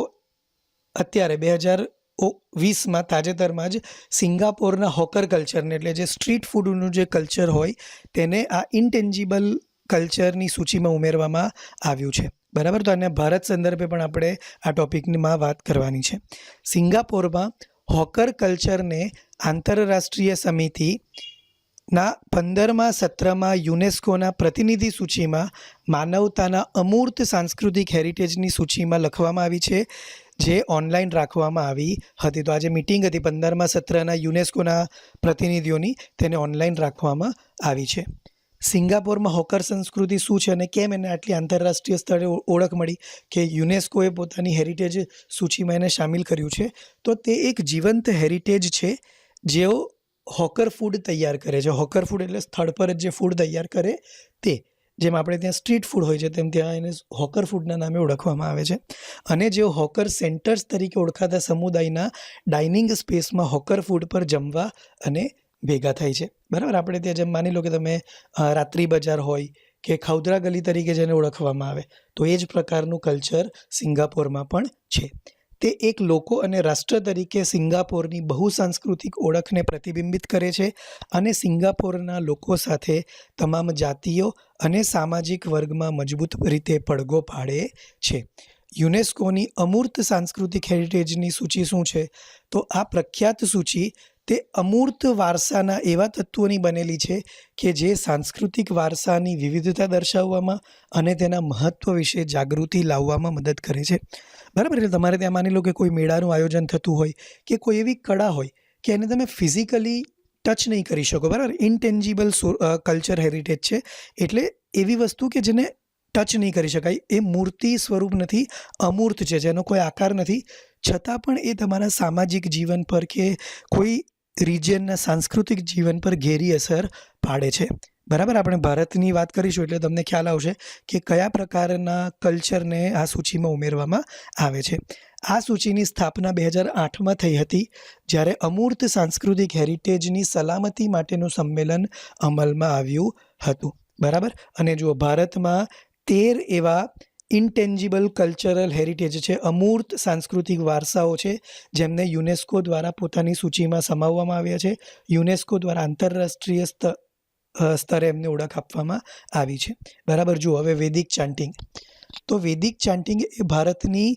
અત્યારે 2020માં તાજેતરમાં જ સિંગાપોરના હોકર કલ્ચરને એટલે જે સ્ટ્રીટ ફૂડનું જે કલ્ચર હોય તેને આ ઇન્ટેન્જિબલ કલ્ચરની સૂચિમાં ઉમેરવામાં આવ્યું છે, બરાબર. તો અને ભારત સંદર્ભે પણ આપણે આ ટોપિકમાં વાત કરવાની છે. સિંગાપોરમાં હોકર કલ્ચરને આંતરરાષ્ટ્રીય સમિતિના 15મા સત્રમાં યુનેસ્કોના પ્રતિનિધિ સૂચિમાં માનવતાના અમૂર્ત સાંસ્કૃતિક હેરિટેજની સૂચિમાં લખવામાં આવી છે, જે ઓનલાઈન રાખવામાં આવી હતી. તો આજે મિટિંગ હતી 15મા સત્રના યુનેસ્કોના પ્રતિનિધિઓની, તેને ઓનલાઈન રાખવામાં આવી છે. સિંગાપોરમાં હોકર સંસ્કૃતિ શું છે અને કેમ એને આટલી આંતરરાષ્ટ્રીય સ્તરે ઓળખ મળી કે યુનેસ્કોએ પોતાની હેરિટેજ સૂચિમાં એને સામેલ કર્યું છે? તો તે એક જીવંત હેરિટેજ છે જેઓ હોકર ફૂડ તૈયાર કરે છે. હોકર ફૂડ એટલે સ્થળ પર જ જે ફૂડ તૈયાર કરે તે, જેમ આપણે ત્યાં સ્ટ્રીટ ફૂડ હોય છે તેમ ત્યાં એને હોકર ફૂડના નામે ઓળખવામાં આવે છે. અને જેઓ હોકર સેન્ટર્સ તરીકે ઓળખાતા સમુદાયના ડાઇનિંગ સ્પેસમાં હોકર ફૂડ પર જમવા અને ભેગા થાય છે, બરાબર. આપણે ત્યાં જેમ માની લો કે તમે રાત્રિ બજાર હોય કે ખાઉધરા ગલી તરીકે જેને ઓળખવામાં આવે, તો એ જ પ્રકારનું કલ્ચર સિંગાપોરમાં પણ છે. તે એક લોકો અને રાષ્ટ્ર તરીકે સિંગાપોરની બહુસાંસ્કૃતિક ઓળખને પ્રતિબિંબિત કરે છે અને સિંગાપોરના લોકો સાથે તમામ જાતિઓ અને સામાજિક વર્ગમાં મજબૂત રીતે પડઘો પાડે છે. યુનેસ્કોની અમૂર્ત સાંસ્કૃતિક હેરિટેજની સૂચિ શું છે? તો આ પ્રખ્યાત સૂચિ તે અમૂર્ત વારસાના એવા તત્વોની બનેલી છે કે જે સાંસ્કૃતિક વારસાની વિવિધતા દર્શાવવામાં અને તેના મહત્ત્વ વિશે જાગૃતિ લાવવામાં મદદ કરે છે. બરાબર, એટલે તમારે ત્યાં માની લો કે કોઈ મેળાનું આયોજન થતું હોય કે કોઈ એવી કળા હોય કે એને તમે ફિઝિકલી ટચ નહીં કરી શકો, બરાબર, ઇન્ટેન્જિબલ કલ્ચર હેરિટેજ છે. એટલે એવી વસ્તુ કે જેને ટચ નહીં કરી શકાય, એ મૂર્તિ સ્વરૂપ નથી, અમૂર્ત છે, જેનો કોઈ આકાર નથી, છતાં પણ એ તમારા સામાજિક જીવન પર કે કોઈ રિજિયનના સાંસ્કૃતિક જીવન પર ઘેરી અસર પાડે છે. બરાબર, આપણે ભારતની વાત કરીશું એટલે તમને ખ્યાલ આવશે કે કયા પ્રકારના કલ્ચરને આ સૂચિમાં ઉમેરવામાં આવે છે. આ સૂચિની સ્થાપના 2008માં થઈ હતી, જ્યારે અમૂર્ત સાંસ્કૃતિક હેરિટેજની સલામતી માટેનું સંમેલન અમલમાં આવ્યું હતું. બરાબર, અને જુઓ, ભારતમાં 13 એવા ઇન્ટેન્જિબલ કલ્ચરલ હેરિટેજ છે, અમૂર્ત સાંસ્કૃતિક વારસાઓ છે, જેમને યુનેસ્કો દ્વારા પોતાની સૂચિમાં સમાવવામાં આવ્યા છે. યુનેસ્કો દ્વારા આંતરરાષ્ટ્રીય સ્તરે એમને ઓળખ આપવામાં આવી છે. બરાબર, જુઓ હવે વૈદિક ચાન્ટિંગ. તો વૈદિક ચાન્ટિંગ એ ભારતની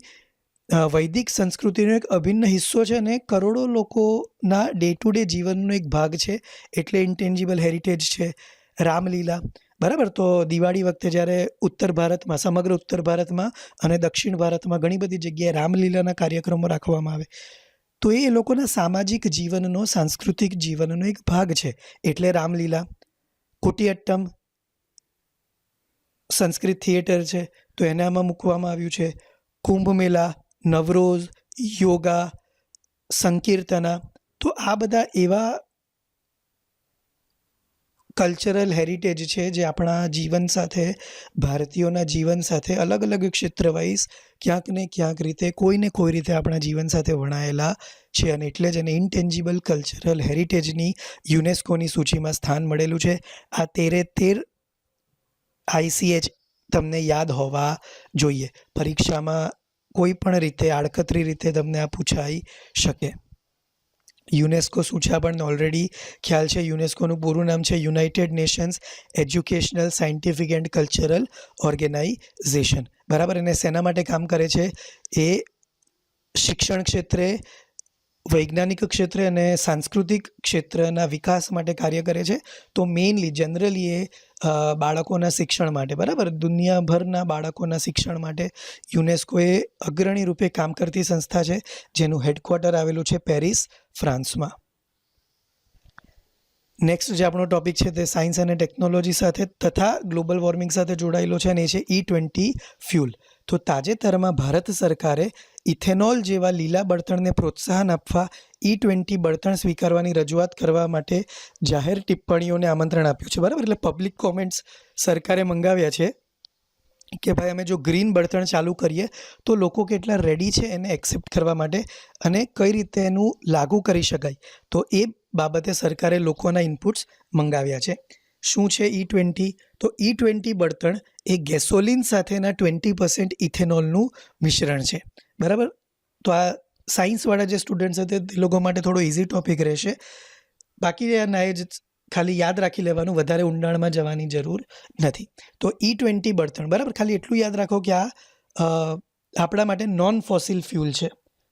વૈદિક સંસ્કૃતિનો એક અભિન્ન હિસ્સો છે અને કરોડો લોકોના ડે ટુ ડે જીવનનો એક ભાગ છે, એટલે ઇન્ટેન્જિબલ હેરિટેજ છે. રામલીલા, બરાબર, તો દિવાળી વખતે જ્યારે ઉત્તર ભારતમાં, સમગ્ર ઉત્તર ભારતમાં અને દક્ષિણ ભારતમાં ઘણી બધી જગ્યાએ રામલીલાના કાર્યક્રમો રાખવામાં આવે, તો એ લોકોના સામાજિક જીવનનો, સાંસ્કૃતિક જીવનનો એક ભાગ છે, એટલે રામલીલા. કુટિયટ્ટમ સંસ્કૃત થિયેટર છે, તો એને આમાં મૂકવામાં આવ્યું છે. કુંભ મેળા, નવરોઝ, યોગા, સંકીર્તના, તો આ બધા એવા કલ્ચરલ હેરિટેજ છે જે આપણા જીવન સાથે, ભારતીયોના જીવન સાથે અલગ અલગ ક્ષેત્ર વાઇઝ ક્યાંક ને ક્યાંક રીતે, કોઈને કોઈ રીતે આપણા જીવન સાથે વણાયેલા છે, અને એટલે જ એને ઇન્ટેન્જિબલ કલ્ચરલ હેરિટેજની યુનેસ્કોની સૂચિમાં સ્થાન મળેલું છે. આ 13 ICH તમને યાદ હોવા જોઈએ. પરીક્ષામાં કોઈ પણ રીતે, આડકતરી રીતે તમને આ પૂછાઈ શકે. યુનેસ્કો શું છે આપણને ઓલરેડી ખ્યાલ છે. યુનેસ્કોનું પૂરું નામ છે United Nations Educational, Scientific and Cultural Organization. બરાબર, અને શેના માટે કામ કરે છે? એ શિક્ષણ ક્ષેત્રે, વૈજ્ઞાનિક ક્ષેત્રે અને સાંસ્કૃતિક ક્ષેત્રના વિકાસ માટે કાર્ય કરે છે. તો મેઇનલી, જનરલી એ બાળકોના શિક્ષણ માટે, બરાબર, દુનિયાભરના બાળકોના શિક્ષણ માટે યુનેસ્કો એ અગ્રણી રૂપે કામ કરતી સંસ્થા છે, જેનું હેડક્વાર્ટર આવેલું છે પેરિસ, ફ્રાન્સમાં. નેક્સ્ટ જે આપણો ટોપિક છે તે સાયન્સ અને ટેકનોલોજી સાથે તથા ગ્લોબલ વોર્મિંગ સાથે જોડાયેલો છે, અને એ છે E20 ફ્યુલ. તો તાજેતરમાં ભારત સરકારે ઇથેનોલ જેવા લીલા બળતણને પ્રોત્સાહન આપવા E20 બળતણ સ્વીકારવાની રજૂઆત કરવા માટે જાહેર ટિપ્પણીઓને આમંત્રણ આપ્યું છે. બરાબર, એટલે પબ્લિક કોમેન્ટ્સ સરકારે મંગાવ્યા છે કે ભાઈ અમે જો ગ્રીન બળતણ ચાલુ કરીએ તો લોકો કેટલા રેડી છે એને એક્સેપ્ટ કરવા માટે, અને કઈ રીતે એનું લાગુ કરી શકાય. તો એ બાબતે સરકારે લોકોના ઇનપુટ્સ મંગાવ્યા છે. શું છે E20? તો E20 બળતણ એ ગેસોલિન સાથેના 20% ઇથેનોલનું મિશ્રણ છે. બરાબર, તો આ સાયન્સવાળા જે સ્ટુડન્ટ્સ હતા તે લોકો માટે થોડો ઇઝી ટોપિક રહેશે. બાકી ના એ જ ખાલી યાદ રાખી લેવાનું, વધારે ઊંડાણમાં જવાની જરૂર નથી. તો E20 બળતણ, બરાબર, ખાલી એટલું યાદ રાખો કે આ આપણા માટે નોન ફોસિલ ફ્યુલ છે.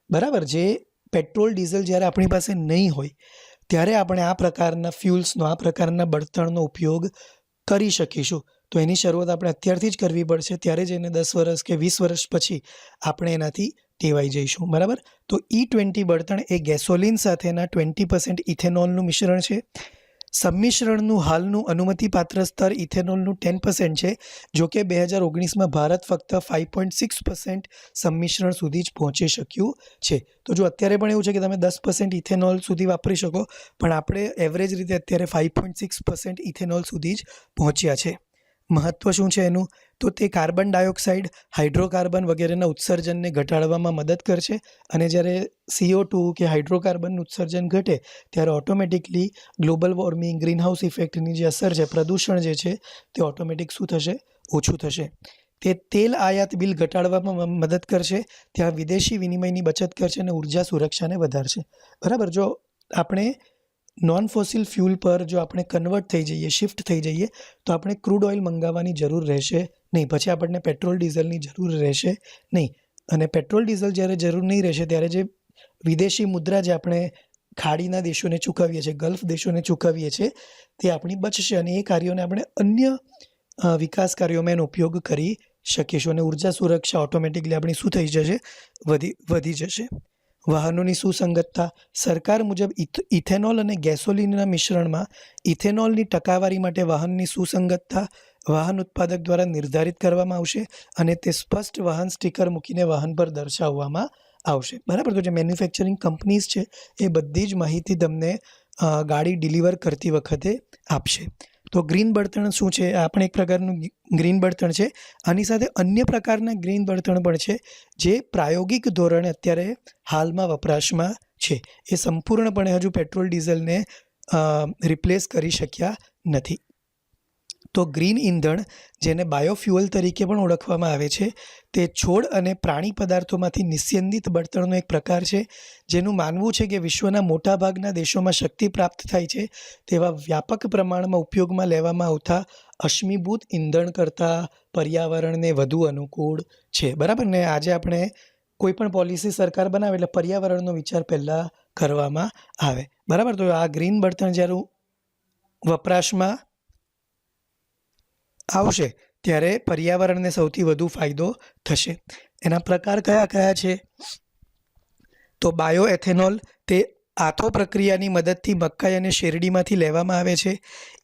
બરાબર, જે પેટ્રોલ, ડીઝલ જ્યારે આપણી પાસે નહીં હોય ત્યારે આપણે આ પ્રકારના ફ્યુલ્સનો, આ પ્રકારના બળતણનો ઉપયોગ કરી શકીશું. તો એની શરૂઆત આપણે અત્યારથી જ કરવી પડશે, ત્યારે જ એને 10 વર્ષ કે 20 વર્ષ પછી આપણે એનાથી ટેવાઈ જઈશું. બરાબર, તો E20 બળતણ એ ગેસોલિન સાથેના 20% ઇથેનોલનું મિશ્રણ છે. સંમિશ્રણનું હાલનું અનુમતિપાત્ર સ્તર ઇથેનોલનું 10% છે. જો કે 2019માં ભારત ફક્ત 5.6% સંમિશ્રણ સુધી જ પહોંચી શક્યું છે. તો જો અત્યારે પણ એવું છે કે તમે 10% ઇથેનોલ સુધી વાપરી શકો, પણ આપણે એવરેજ રીતે અત્યારે 5.6% ઇથેનોલ સુધી જ પહોંચ્યા છે. મહત્ત્વ શું છે એનું? તો તે કાર્બન ડાયોક્સાઇડ, હાઇડ્રોકાર્બન વગેરેના ઉત્સર્જનને ઘટાડવામાં મદદ કરશે. અને જ્યારે CO2 કે હાઇડ્રોકાર્બનનું ઉત્સર્જન ઘટે ત્યારે ઓટોમેટિકલી ગ્લોબલ વોર્મિંગ, ગ્રીનહાઉસ ઇફેક્ટની જે અસર છે, પ્રદૂષણ જે છે તે ઓટોમેટિક શું થશે? ઓછું થશે. તે તેલ આયાત બિલ ઘટાડવામાં મદદ કરશે, ત્યાં વિદેશી વિનિમયની બચત કરશે અને ઉર્જા સુરક્ષાને વધારશે. બરાબર. જો આપણે નોન ફોસિલ ફ્યુલ પર જો આપણે કન્વર્ટ થઈ જઈએ, શિફ્ટ થઈ જઈએ, તો આપણે ક્રૂડ ઓઇલ મંગાવવાની જરૂર રહેશે નહીં. પછી આપણને પેટ્રોલ ડીઝલની જરૂર રહેશે નહીં. અને પેટ્રોલ ડીઝલ જ્યારે જરૂર નહીં રહેશે ત્યારે જે વિદેશી મુદ્રા જે આપણે ખાડીના દેશોને ચૂકવીએ છીએ, ગલ્ફ દેશોને ચૂકવીએ છીએ, તે આપણી બચશે અને એ કાર્યોને આપણે અન્ય વિકાસ કાર્યોમાં એનો ઉપયોગ કરી શકીશું. અને ઉર્જા સુરક્ષા ઓટોમેટિકલી આપણી શું થઈ જશે? વધી જશે. વાહનોની સુસંગતતા. સરકાર મુજબ ઇથેનોલ અને ગેસોલિનના મિશ્રણમાં ઇથેનોલની ટકાવારી માટે વાહનની સુસંગતતા વાહન ઉત્પાદક દ્વારા નિર્ધારિત કરવામાં આવશે અને તે સ્પષ્ટ વાહન સ્ટીકર મૂકીને વાહન પર દર્શાવવામાં આવશે. બરાબર. તો જે મેન્યુફેક્ચરિંગ કંપનીઝ છે એ બધી જ માહિતી તમને ગાડી ડિલિવર કરતી વખતે આપશે. તો ગ્રીન બળતણ શું છે? આ પણ એક પ્રકારનું ગ્રીન બળતણ છે. આની સાથે અન્ય પ્રકારના ગ્રીન બળતણ પણ છે જે પ્રાયોગિક ધોરણે અત્યારે હાલમાં વપરાશમાં છે. એ સંપૂર્ણપણે હજુ પેટ્રોલ ડીઝલને રિપ્લેસ કરી શક્યા નથી. તો ગ્રીન ઇંધણ, જેને બાયોફ્યુઅલ તરીકે પણ ઓળખવામાં આવે છે, તે છોડ અને પ્રાણી પદાર્થોમાંથી નિસ્યંદિત બળતણનો એક પ્રકાર છે, જેનું માનવું છે કે વિશ્વના મોટાભાગના દેશોમાં શક્તિ પ્રાપ્ત થાય છે તેવા વ્યાપક પ્રમાણમાં ઉપયોગમાં લેવામાં આવતા અશ્મિભૂત ઇંધણ કરતાં પર્યાવરણને વધુ અનુકૂળ છે. બરાબર ને? આજે આપણે કોઈ પણ પોલિસી સરકાર બનાવે એટલે પર્યાવરણનો વિચાર પહેલાં કરવામાં આવે. બરાબર. તો આ ગ્રીન બળતણ જ્યારે વપરાશમાં આવશે ત્યારે પર્યાવરણને સૌથી વધુ ફાયદો થશે. એના પ્રકાર કયા કયા છે? તો બાયો એથેનોલ, તે આથો પ્રક્રિયાની મદદથી મકાઈ અને શેરડીમાંથી લેવામાં આવે છે.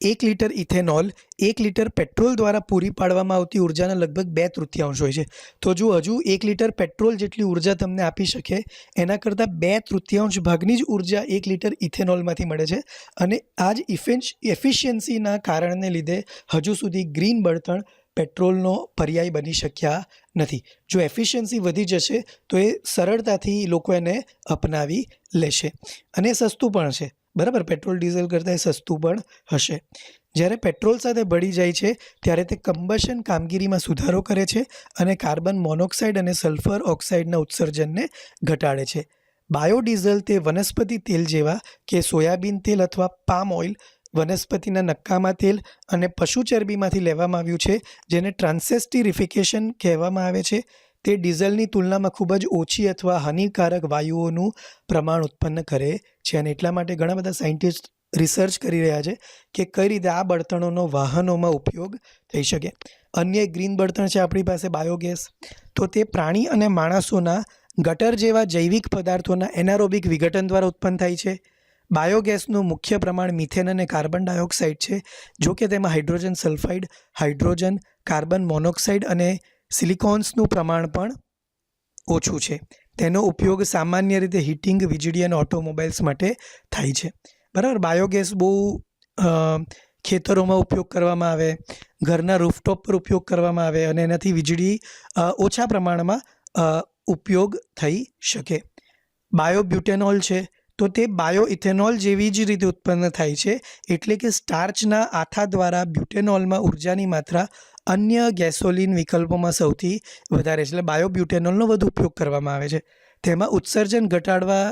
1 લિટર ઇથેનોલ 1 લિટર પેટ્રોલ દ્વારા પૂરી પાડવામાં આવતી ઉર્જાના લગભગ 2/3 હોય છે. તો જો હજુ 1 લિટર પેટ્રોલ જેટલી ઉર્જા તમને આપી શકે એના કરતાં 2/3 ભાગની જ ઉર્જા 1 લિટર ઇથેનોલમાંથી મળે છે. અને આ જ એફિશિયન્સીના કારણને લીધે હજુ સુધી ગ્રીન બળતણ પેટ્રોલનો પર્યાય બની શક્યા નથી. જો એફિશિયન્સી વધી જશે તો એ સરળતાથી લોકો એને અપનાવી લેશે અને સસ્તું પણ છે. બરાબર. પેટ્રોલ ડીઝલ કરતાં એ સસ્તું પણ હશે. જ્યારે પેટ્રોલ સાથે ભળી જાય છે ત્યારે તે કમ્બશન કામગીરીમાં સુધારો કરે છે અને કાર્બન મોનોક્સાઇડ અને સલ્ફર ઓક્સાઇડના ઉત્સર્જનને ઘટાડે છે. બાયોડીઝલ, તે વનસ્પતિ તેલ જેવા કે સોયાબીન તેલ અથવા પામ ઓઇલ, વનસ્પતિના નક્કામાં તેલ અને પશુ ચરબીમાંથી લેવામાં આવ્યું છે, જેને ટ્રાન્સેસ્ટિરિફિકેશન કહેવામાં આવે છે. તે ડીઝલની તુલનામાં ખૂબ જ ઓછી અથવા હાનિકારક વાયુઓનું પ્રમાણ ઉત્પન્ન કરે છે. અને એટલા માટે ઘણા બધા સાયન્ટિસ્ટ રિસર્ચ કરી રહ્યા છે કે કઈ રીતે આ બળતણોનો વાહનોમાં ઉપયોગ થઈ શકે. અન્ય એક ગ્રીન બળતણ છે આપણી પાસે બાયોગેસ. તો તે પ્રાણી અને માણસોના ગટર જેવા જૈવિક પદાર્થોના એનારોબિક વિઘટન દ્વારા ઉત્પન્ન થાય છે. બાયોગેસનું મુખ્ય પ્રમાણ મિથેન અને કાર્બન ડાયોક્સાઇડ છે. જો કે તેમાં hydrogen sulphide, hydrogen, carbon monoxide અને સિલિકોન્સનું પ્રમાણ પણ ઓછું છે. તેનો ઉપયોગ સામાન્ય રીતે હીટિંગ, વીજળી અને ઓટોમોબાઈલ્સ માટે થાય છે. બરાબર. બાયોગેસ બહુ ખેતરોમાં ઉપયોગ કરવામાં આવે, ઘરના રૂફટોપ પર ઉપયોગ કરવામાં આવે અને એનાથી વીજળી ઓછા પ્રમાણમાં ઉપયોગ થઈ શકે. બાયોબ્યુટેનોલ છે. તો તે બાયો ઇથેનોલ જેવી જ રીતે ઉત્પન્ન થાય છે. એટલે કે સ્ટાર્ચના આથા દ્વારા બ્યુટેનોલમાં ઉર્જાની માત્રા અન્ય ગેસોલિન વિકલ્પોમાં સૌથી વધારે છે. એટલે બાયોબ્યુટેનોલનો વધુ ઉપયોગ કરવામાં આવે છે. તેમાં ઉત્સર્જન ઘટાડવા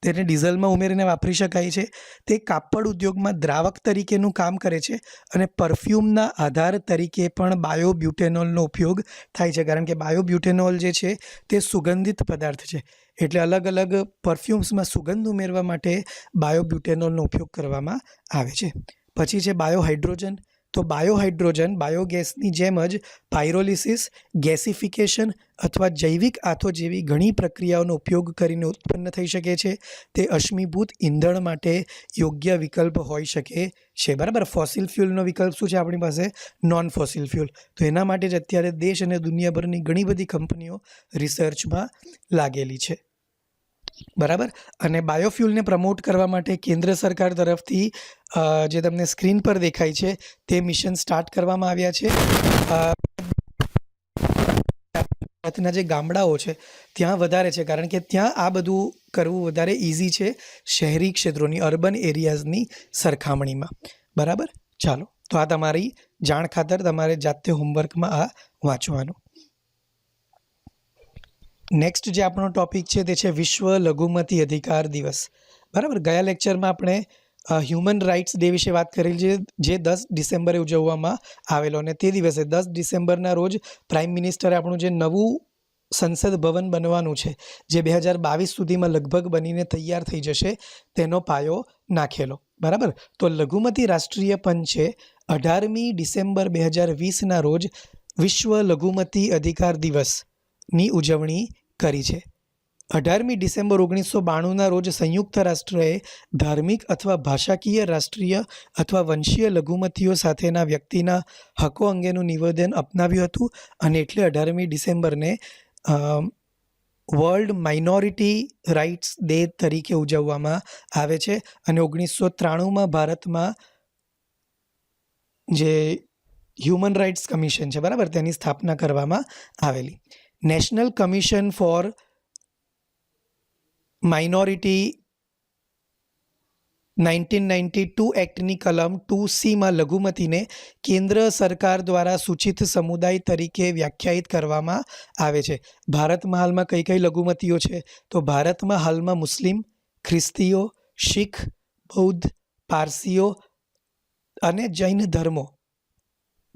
તેને ડીઝલમાં ઉમેરીને વાપરી શકાય છે. તે કાપડ ઉદ્યોગમાં દ્રાવક તરીકેનું કામ કરે છે અને પરફ્યુમના આધાર તરીકે પણ બાયોબ્યુટેનોલનો ઉપયોગ થાય છે. કારણ કે બાયોબ્યુટેનોલ જે છે તે સુગંધિત પદાર્થ છે. એટલે અલગ અલગ પરફ્યુમ્સમાં સુગંધ ઉમેરવા માટે બાયોબ્યુટેનોલનો ઉપયોગ કરવામાં આવે છે. પછી છે બાયોહાઇડ્રોજન. તો બાયોહાઇડ્રોજન બાયોગેસની જેમ જ પાયરોલિસિસ, ગેસિફિકેશન અથવા જૈવિક આથો જેવી ઘણી પ્રક્રિયાઓનો ઉપયોગ કરીને ઉત્પન્ન થઈ શકે છે. તે અશ્મિભૂત ઇંધણ માટે યોગ્ય વિકલ્પ હોઈ શકે છે. બરાબર. ફોસિલ ફ્યુલનો વિકલ્પ શું છે આપણી પાસે? Non fossil fuel. તો એના માટે જ અત્યારે દેશ અને દુનિયાભરની ઘણી બધી કંપનીઓ રિસર્ચમાં લાગેલી છે. બરાબર. અને બાયોફ્યુલને પ્રમોટ કરવા માટે કેન્દ્ર સરકાર તરફથી જે તમને સ્ક્રીન પર દેખાય છે તે મિશન સ્ટાર્ટ કરવામાં આવ્યા છે. ગુજરાતના જે ગામડાઓ છે ત્યાં વધારે છે, કારણ કે ત્યાં આ બધું કરવું વધારે ઇઝી છે શહેરી ક્ષેત્રોની, અર્બન એરિયાઝની સરખામણીમાં. બરાબર. ચાલો, તો આ તમારી જાણ ખાતર તમારે જાતે હોમવર્કમાં આ વાંચવાનું. નેક્સ્ટ જે આપણો ટોપિક છે તે છે વિશ્વ લઘુમતી અધિકાર દિવસ. બરાબર. ગયા લેક્ચરમાં આપણે હ્યુમન રાઇટ્સ ડે વિશે વાત કરેલી છે, જે 10 ડિસેમ્બરે ઉજવવામાં આવેલો, અને તે દિવસે 10 ડિસેમ્બરના રોજ પ્રાઇમ મિનિસ્ટરે આપણું જે નવું સંસદ ભવન બનવાનું છે, જે 2022 સુધીમાં લગભગ બનીને તૈયાર થઈ જશે, તેનો પાયો નાખેલો. બરાબર. તો લઘુમતી રાષ્ટ્રીય પંચે 18મી ડિસેમ્બર 2020ના રોજ વિશ્વ લઘુમતી અધિકાર દિવસની ઉજવણી કરી છે. 18મી ડિસેમ્બર 1992ના રોજ સંયુક્ત રાષ્ટ્રએ ધાર્મિક અથવા ભાષાકીય, રાષ્ટ્રીય અથવા વંશીય લઘુમતીઓ સાથેના વ્યક્તિના હકો અંગેનું નિવેદન અપનાવ્યું હતું, અને એટલે 18મી ડિસેમ્બરને વર્લ્ડ માઇનોરિટી રાઇટ્સ ડે તરીકે ઉજવવામાં આવે છે. અને 1993માં ભારતમાં જે હ્યુમન રાઇટ્સ કમિશન છે, બરાબર, તેની સ્થાપના કરવામાં આવેલી. નેશનલ કમિશન ફોર માઇનોરિટી 1992 એક્ટની કલમ 2C લઘુમતીને કેન્દ્ર સરકાર દ્વારા સૂચિત સમુદાય તરીકે વ્યાખ્યાયિત કરવામાં આવે છે. ભારતમાં હાલમાં કઈ કઈ લઘુમતીઓ છે? તો ભારતમાં હાલમાં મુસ્લિમ, ખ્રિસ્તીઓ, શીખ, બૌદ્ધ, પારસીઓ અને જૈન ધર્મો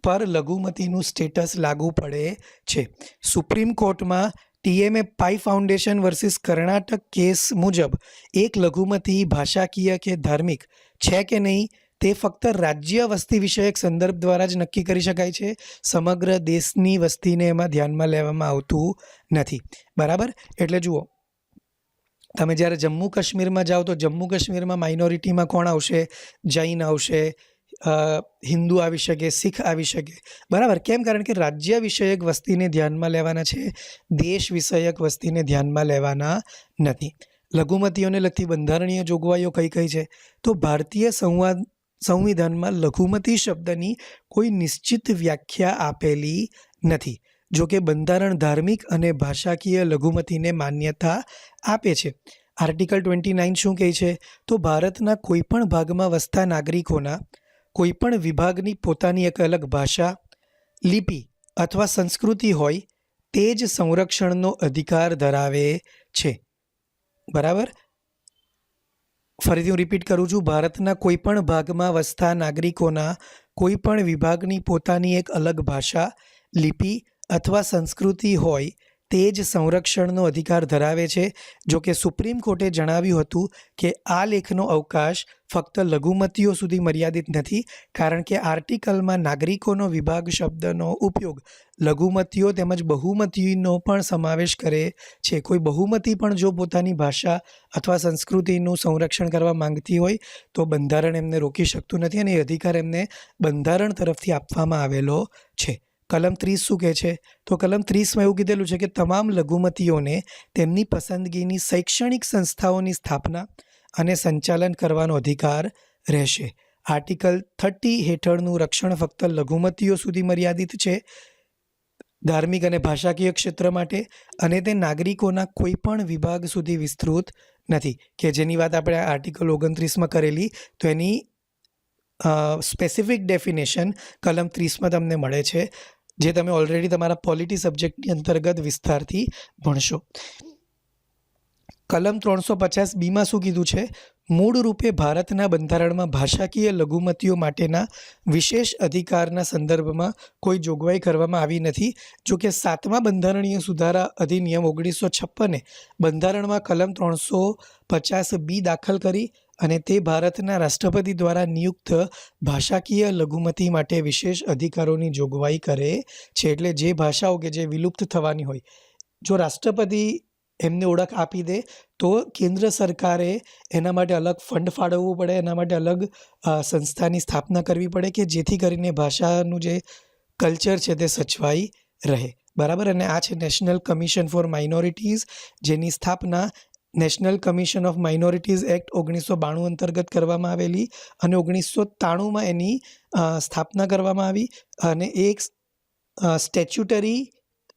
પર લઘુમતીનું સ્ટેટસ લાગુ પડે છે. સુપ્રીમ કોર્ટમાં TMA પાઈ ફાઉન્ડેશન વર્સિસ કર્ણાટક કેસ મુજબ એક લઘુમતી ભાષાકીય કે ધાર્મિક છે કે નહીં તે ફક્ત રાજ્ય વસ્તી વિષયક સંદર્ભ દ્વારા જ નક્કી કરી શકાય છે. સમગ્ર દેશની વસ્તીને એમાં ધ્યાનમાં લેવામાં આવતું નથી. બરાબર. એટલે જુઓ, તમે જ્યારે જમ્મુ કાશ્મીરમાં જાઓ તો જમ્મુ કાશ્મીરમાં માઇનોરિટીમાં કોણ આવશે? જૈન આવશે, હિન્દુ આવી શકે, શીખ આવી શકે. બરાબર. કેમ? કારણ કે રાજ્ય વિષયક વસ્તીને ધ્યાનમાં લેવાના છે, દેશ વિષયક વસ્તીને ધ્યાનમાં લેવાના નથી. લઘુમતીઓને લગતી બંધારણીય જોગવાઈઓ કઈ કઈ છે? તો ભારતીય સંવિધાનમાં લઘુમતી શબ્દની કોઈ નિશ્ચિત વ્યાખ્યા આપેલી નથી. જો કે બંધારણ ધાર્મિક અને ભાષાકીય લઘુમતીને માન્યતા આપે છે. આર્ટિકલ 29 શું કહે છે? તો ભારતના કોઈપણ ભાગમાં વસતા નાગરિકોના કોઈપણ વિભાગની પોતાની એક અલગ ભાષા, લિપિ અથવા સંસ્કૃતિ હોય તે જ સંરક્ષણનો અધિકાર ધરાવે છે. બરાબર. ફરીથી હું રિપીટ કરું છું. ભારતના કોઈપણ ભાગમાં વસતા નાગરિકોના કોઈપણ વિભાગની પોતાની એક અલગ ભાષા, લિપિ અથવા સંસ્કૃતિ હોય તે જ સંરક્ષણનો અધિકાર ધરાવે છે. જો કે સુપ્રીમ કોર્ટે જણાવ્યું હતું કે આ લેખનો અવકાશ ફક્ત લઘુમતીઓ સુધી મર્યાદિત નથી, કારણ કે આર્ટિકલમાં નાગરિકોનો વિભાગ શબ્દનો ઉપયોગ લઘુમતીઓ તેમજ બહુમતીનો પણ સમાવેશ કરે છે. કોઈ બહુમતી પણ જો પોતાની ભાષા અથવા સંસ્કૃતિનું સંરક્ષણ કરવા માંગતી હોય તો બંધારણ એમને રોકી શકતું નથી, અને એ અધિકાર એમને બંધારણ તરફથી આપવામાં આવેલો છે. કલમ 30 શું કહે છે? તો કલમ 30માં એવું કીધેલું છે કે તમામ લઘુમતીઓને તેમની પસંદગીની શૈક્ષણિક સંસ્થાઓની સ્થાપના અને સંચાલન કરવાનો અધિકાર રહેશે. આર્ટિકલ 30 હેઠળનું રક્ષણ ફક્ત લઘુમતીઓ સુધી મર્યાદિત છે, ધાર્મિક અને ભાષાકીય ક્ષેત્ર માટે, અને તે નાગરિકોના કોઈ પણ વિભાગ સુધી વિસ્તૃત નથી. કે જેની વાત આપણે આર્ટિકલ 29માં કરેલી, તો એની સ્પેસિફિક ડેફિનેશન કલમ 30માં તમને મળે છે, જે તમે ઓલરેડી તમારા પોલિટી સબ્જેક્ટની અંતર્ગત વિસ્તારથી ભણશો. કલમ 350B શું કીધું છે? મૂળ રૂપે ભારતના બંધારણમાં ભાષાકીય લઘુમતીઓ માટેના વિશેષ અધિકારના સંદર્ભમાં કોઈ જોગવાઈ કરવામાં આવી નથી. જો કે 7મા બંધારણીય સુધારા અધિનિયમ 1956એ બંધારણમાં કલમ 350B દાખલ કરી, અને તે ભારતના રાષ્ટ્રપતિ દ્વારા નિયુક્ત ભાષાકીય લઘુમતી માટે વિશેષ અધિકારોની જોગવાઈ કરે છે. એટલે જે ભાષાઓ કે જે વિલુપ્ત થવાની હોય, જો રાષ્ટ્રપતિ એમને ઓળખ આપી દે તો કેન્દ્ર સરકારે એના માટે અલગ ફંડ ફાળવવું પડે, એના માટે અલગ સંસ્થાની સ્થાપના કરવી પડે, કે જેથી કરીને ભાષાનું જે કલ્ચર છે તે સચવાઈ રહે. બરાબર. અને આ છે નેશનલ કમિશન ફોર માઇનોરિટીઝ, જેની સ્થાપના national commission of minorities act 1992 અંતર્ગત કરવામાં આવેલી અને 1993માં એની સ્થાપના કરવામાં આવી અને એ એક સ્ટેચ્યુટરી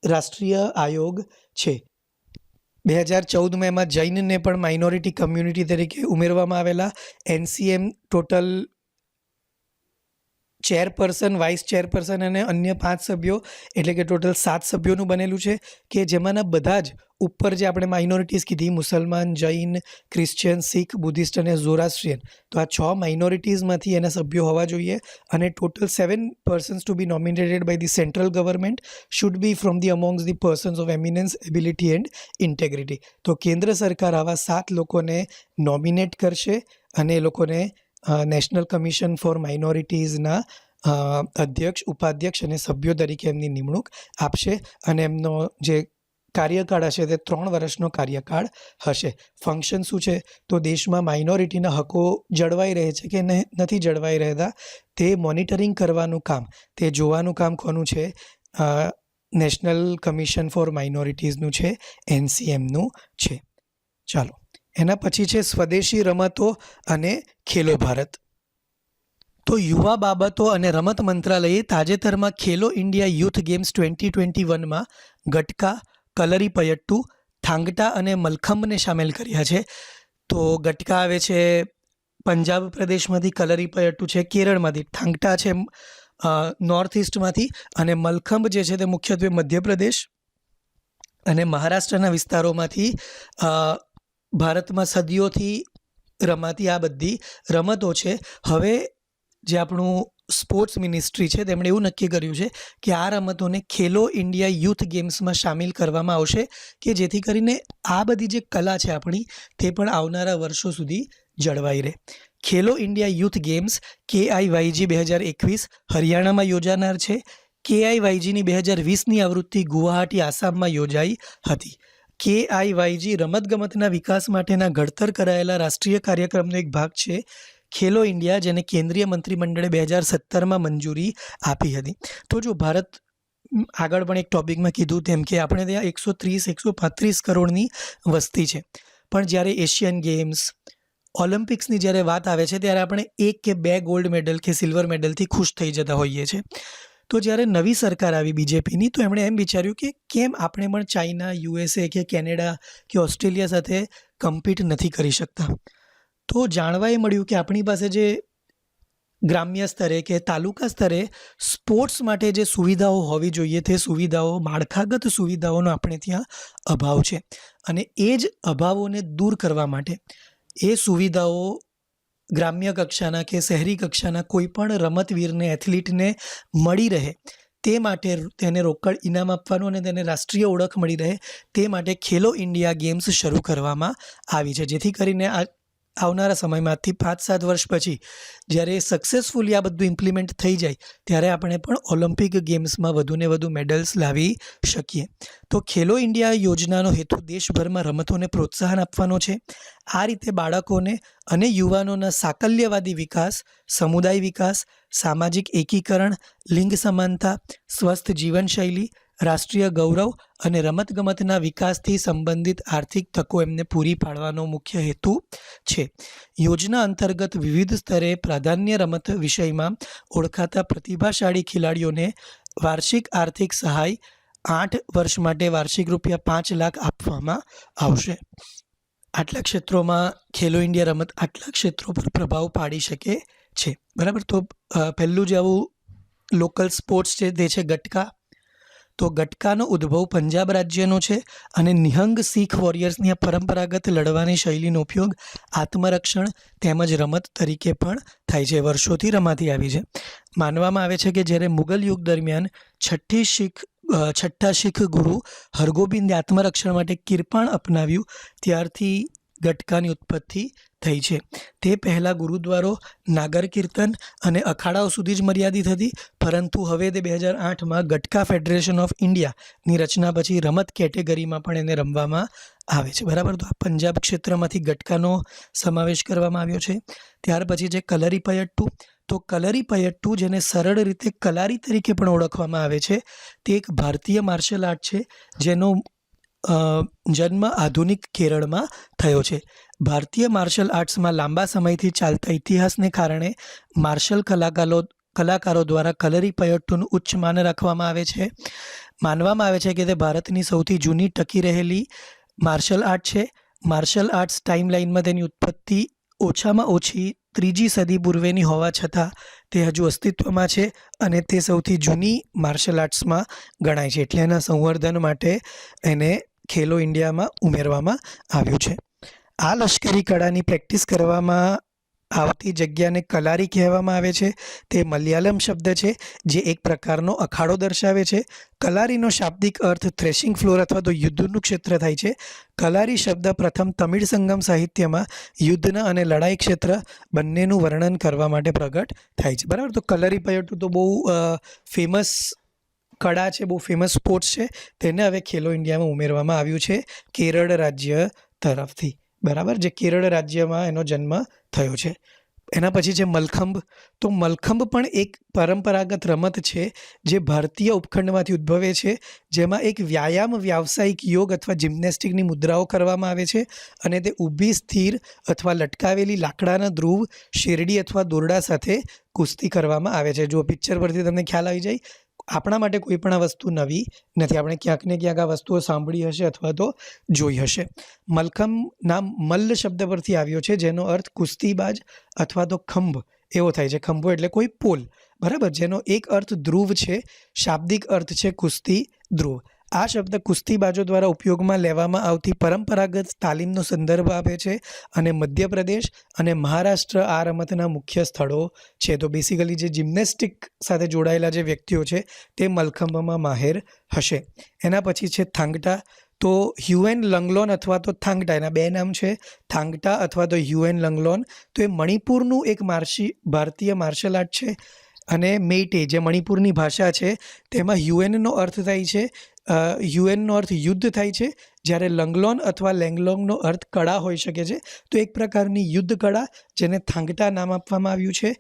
રાષ્ટ્રીય આયોગ છે. 2014માં એમાં જૈનને પણ માઇનોરિટી કમ્યુનિટી તરીકે ઉમેરવામાં આવેલા. NCM total chairperson, vice chairperson અને અન્ય 5 સભ્યો એટલે કે ટોટલ 7 સભ્યોનું બનેલું છે કે જેમાંના બધા જ ઉપર જે આપણે માઇનોરિટીઝ કીધી મુસલમાન, જૈન, ક્રિશ્ચિયન, શીખ, બુદ્ધિસ્ટ અને ઝોરાસ્ટ્રિયન, તો આ 6 માઇનોરિટીઝમાંથી એના સભ્યો હોવા જોઈએ અને total 7 persons to be nominated by the central government should be from the amongst the persons of eminence, ability and integrity. તો કેન્દ્ર સરકાર આવા 7 લોકોને નોમિનેટ કરશે અને એ લોકોને નેશનલ કમિશન ફોર માઇનોરિટીઝના અધ્યક્ષ, ઉપાધ્યક્ષ અને સભ્યો તરીકે એમની નિમણૂક આપશે અને એમનો જે કાર્યકાળ હશે તે 3 વર્ષનો કાર્યકાળ હશે. ફંક્શન શું છે? તો દેશમાં માઇનોરિટીના હકો જળવાઈ રહે છે કે નથી જળવાઈ રહેતા તે મોનિટરિંગ કરવાનું કામ, તે જોવાનું કામ કોનું છે? નેશનલ કમિશન ફોર માઇનોરિટીઝનું છે, NCMનું છે. ચાલો, એના પછી છે સ્વદેશી રમતો અને ખેલો ભારત. તો યુવા બાબતો અને રમત મંત્રાલયે તાજેતરમાં ખેલો ઇન્ડિયા યુથ ગેમ્સ 2021માં ગટકા, કલરીપયટ્ટુ, થાંગટા અને મલખંબને સામેલ કર્યા છે. તો ગટકા આવે છે પંજાબ પ્રદેશમાંથી, કલરીપયટ્ટુ છે કેરળમાંથી, થાંગટા છે નોર્થ ઇસ્ટમાંથી અને મલખંબ જે છે તે મુખ્યત્વે મધ્યપ્રદેશ અને મહારાષ્ટ્રના વિસ્તારોમાંથી ભારતમાં સદીઓથી રમાતી આ બધી રમતો છે. હવે જે આપણું સ્પોર્ટ્સ મિનિસ્ટ્રી છે તેમણે એવું નક્કી કર્યું છે કે આ રમતોને ખેલો ઇન્ડિયા યુથ ગેમ્સમાં સામેલ કરવામાં આવશે કે જેથી કરીને આ બધી જે કલા છે આપણી તે પણ આવનારા વર્ષો સુધી જળવાઈ રહે. ખેલો ઇન્ડિયા યુથ ગેમ્સ KIYG 2021 હરિયાણામાં યોજાનાર છે. KIYGની 2020ની આવૃત્તિ ગુવાહાટી, આસામમાં યોજાઈ હતી. KIYG રમતગમતના વિકાસ માટેના ઘડતર કરાયેલા રાષ્ટ્રીય કાર્યક્રમનો એક ભાગ છે ખેલો ઇન્ડિયા, જેને કેન્દ્રીય મંત્રીમંડળે 2017માં મંજૂરી આપી હતી. તો જો ભારત આગળ પણ એક ટોપિકમાં કીધું તેમ કે આપણે ત્યાં 130-135 કરોડની વસ્તી છે, પણ જ્યારે એશિયન ગેમ્સ, ઓલિમ્પિક્સની જ્યારે વાત આવે છે ત્યારે આપણે 1 કે 2 ગોલ્ડ મેડલ કે સિલ્વર મેડલથી ખુશ થઈ જતા હોઈએ છીએ. તો જ્યારે નવી સરકાર આવી BJPની, તો એમણે એમ વિચાર્યું કે કેમ આપણે પણ ચાઇના, USA કે કેનેડા કે ઓસ્ટ્રેલિયા સાથે કમ્પીટ નથી કરી શકતા. તો જાણવા એ મળ્યું કે આપણી પાસે જે ગ્રામ્ય સ્તરે કે તાલુકા સ્તરે સ્પોર્ટ્સ માટે જે સુવિધાઓ હોવી જોઈએ તે સુવિધાઓ, માળખાગત સુવિધાઓનો આપણે ત્યાં અભાવ છે અને એ જ અભાવોને દૂર કરવા માટે એ સુવિધાઓ ગ્રામ્ય કક્ષાના કે શહેરી કક્ષાના કોઈ પણ રમતવીરને, એથ્લીટને મળી રહે તે માટે તેને રોકડ ઇનામ આપવાનું અને તેને રાષ્ટ્રીય ઓળખ મળી રહે તે માટે ખેલો ઇન્ડિયા ગેમ્સ શરૂ કરવામાં આવી છે. જેથી કરીને આવનારા સમયમાં આજથી 5-7 વર્ષ પછી જ્યારે સક્સેસફુલી આ બધું ઇમ્પ્લિમેન્ટ થઈ જાય ત્યારે આપણે પણ ઓલિમ્પિક ગેમ્સમાં વધુને વધુ મેડલ્સ લાવી શકીએ. તો ખેલો ઇન્ડિયા યોજનાનો હેતુ દેશભરમાં રમતોને પ્રોત્સાહન આપવાનો છે. આ રીતે બાળકોને અને યુવાનોના સાકલ્યવાદી વિકાસ, સમુદાય વિકાસ, સામાજિક એકીકરણ, લિંગ સમાનતા, સ્વસ્થ જીવનશૈલી, રાષ્ટ્રીય ગૌરવ અને રમતગમતના વિકાસથી સંબંધિત આર્થિક તકો એમને પૂરી પાડવાનો મુખ્ય હેતુ છે. યોજના અંતર્ગત વિવિધ સ્તરે પ્રાધાન્ય રમત વિષયમાં ઓળખાતા પ્રતિભાશાળી ખેલાડીઓને વાર્ષિક આર્થિક સહાય 8 વર્ષ માટે વાર્ષિક ₹5 લાખ આપવામાં આવશે. આટલા ક્ષેત્રોમાં ખેલો ઇન્ડિયા રમત આટલા ક્ષેત્રો પર પ્રભાવ પાડી શકે છે. બરાબર. તો પહેલું જે આવું લોકલ સ્પોર્ટ્સ છે તે છે ગટકા. તો ગટકાનો ઉદ્ભવ પંજાબ રાજ્યનો છે અને નિહંગ શીખ વોરિયર્સની આ પરંપરાગત લડવાની શૈલીનો ઉપયોગ આત્મરક્ષણ તેમજ રમત તરીકે પણ થાય છે. વર્ષોથી રમાતી આવી છે. માનવામાં આવે છે કે જ્યારે મુગલ યુગ દરમિયાન છઠ્ઠા શીખ ગુરુ હરગોબિંદે આત્મરક્ષણ માટે કિરપાણ અપનાવ્યું ત્યારથી ગટકાની ઉત્પત્તિ થઈ છે. તે પહેલાં ગુરુદ્વારો, નાગર કીર્તન અને અખાડાઓ સુધી જ મર્યાદિત હતી, પરંતુ હવે તે 2008માં ગટકા ફેડરેશન ઓફ ઇન્ડિયાની રચના પછી રમત કેટેગરીમાં પણ એને રમવામાં આવે છે. બરાબર. તો આ પંજાબ ક્ષેત્રમાંથી ગટકાનો સમાવેશ કરવામાં આવ્યો છે. ત્યાર પછી છે કલરીપયટ્ટુ. તો કલરીપયટ્ટુ, જેને સરળ રીતે કલારી તરીકે પણ ઓળખવામાં આવે છે, તે એક ભારતીય માર્શલ આર્ટ છે જેનો જન્મ આધુનિક કેરળમાં થયો છે. ભારતીય માર્શલ આર્ટ્સમાં લાંબા સમયથી ચાલતા ઇતિહાસને કારણે માર્શલ કલાકારો દ્વારા કલરીપયટ્ટુનું ઉચ્ચ માન રાખવામાં આવે છે. માનવામાં આવે છે કે તે ભારતની સૌથી જૂની ટકી રહેલી માર્શલ આર્ટ છે. માર્શલ આર્ટ્સ ટાઈમલાઇનમાં તેની ઉત્પત્તિ ઓછામાં ઓછી 3જી સદી પૂર્વેની હોવા છતાં તે હજુ અસ્તિત્વમાં છે અને તે સૌથી જૂની માર્શલ આર્ટ્સમાં ગણાય છે. એટલે એના સંવર્ધન માટે એને ખેલો ઇન્ડિયામાં ઉમેરવામાં આવ્યું છે. આ લશ્કરી કળાની પ્રેક્ટિસ કરવામાં આવતી જગ્યાને કલારી કહેવામાં આવે છે. તે મલયાલમ શબ્દ છે જે એક પ્રકારનો અખાડો દર્શાવે છે. કલારીનો શાબ્દિક અર્થ થ્રેશિંગ ફ્લોર અથવા તો યુદ્ધનું ક્ષેત્ર થાય છે. કલારી શબ્દ પ્રથમ તમિળ સંગમ સાહિત્યમાં યુદ્ધના અને લડાઈ ક્ષેત્ર બંનેનું વર્ણન કરવા માટે પ્રગટ થાય છે. બરાબર, તો કલરીપયટ્ટુ તો બહુ ફેમસ કળા છે, બહુ ફેમસ સ્પોર્ટ્સ છે. તેને હવે ખેલો ઇન્ડિયામાં ઉમેરવામાં આવ્યું છે કેરળ રાજ્ય તરફથી. બરાબર, જે કેરળ રાજ્યમાં એનો જન્મ થયો છે. એના પછી છે મલખંબ. તો મલખંબ પણ એક પરંપરાગત રમત છે જે ભારતીય ઉપખંડમાંથી ઉદ્ભવે છે, જેમાં એક વ્યાવસાયિક યોગ અથવા જિમ્નેસ્ટિકની મુદ્રાઓ કરવામાં આવે છે અને તે ઊભી, સ્થિર અથવા લટકાવેલી લાકડાના ધ્રુવ, શેરડી અથવા દોરડા સાથે કુસ્તી કરવામાં આવે છે. જો પિક્ચર પરથી તમને ખ્યાલ આવી જાય, આપણા માટે કોઈ પણ આ વસ્તુ નવી નથી. આપણે ક્યાંક ને ક્યાંક આ વસ્તુઓ સાંભળી હશે અથવા તો જોઈ હશે. મલખંબ નામ મલ્લ શબ્દ પરથી આવ્યો છે, જેનો અર્થ કુસ્તીબાજ અથવા તો ખંભ એવો થાય છે. ખંભો એટલે કોઈ પોલ, બરાબર, જેનો એક અર્થ ધ્રુવ છે. શાબ્દિક અર્થ છે કુસ્તી ધ્રુવ. આ શબ્દ કુસ્તીબાજો દ્વારા ઉપયોગમાં લેવામાં આવતી પરંપરાગત તાલીમનો સંદર્ભ આપે છે અને મધ્યપ્રદેશ અને મહારાષ્ટ્ર આ રમતના મુખ્ય સ્થળો છે. તો બેસિકલી જે જિમ્નેસ્ટિક સાથે જોડાયેલા જે વ્યક્તિઓ છે તે મલખંબમાં માહેર હશે. એના પછી છે થાંગટા. તો હ્યુએન લંગલોન અથવા તો થાંગટા, એના બે નામ છે, થાંગટા અથવા તો હ્યુએન લંગલોન. તો એ મણિપુરનું એક ભારતીય માર્શલ આર્ટ છે અને મેઇટે જે મણિપુરની ભાષા છે તેમાં હ્યુએનનો અર્થ થાય છે, હ્યુએનનો અર્થ યુદ્ધ થાય છે, જ્યારે લંગલોન અથવા લેંગલોંગનો અર્થ કળા હોઈ શકે છે. તો એક પ્રકારની યુદ્ધ કળા જેને થાંગટા નામ આપવામાં આવ્યું છે.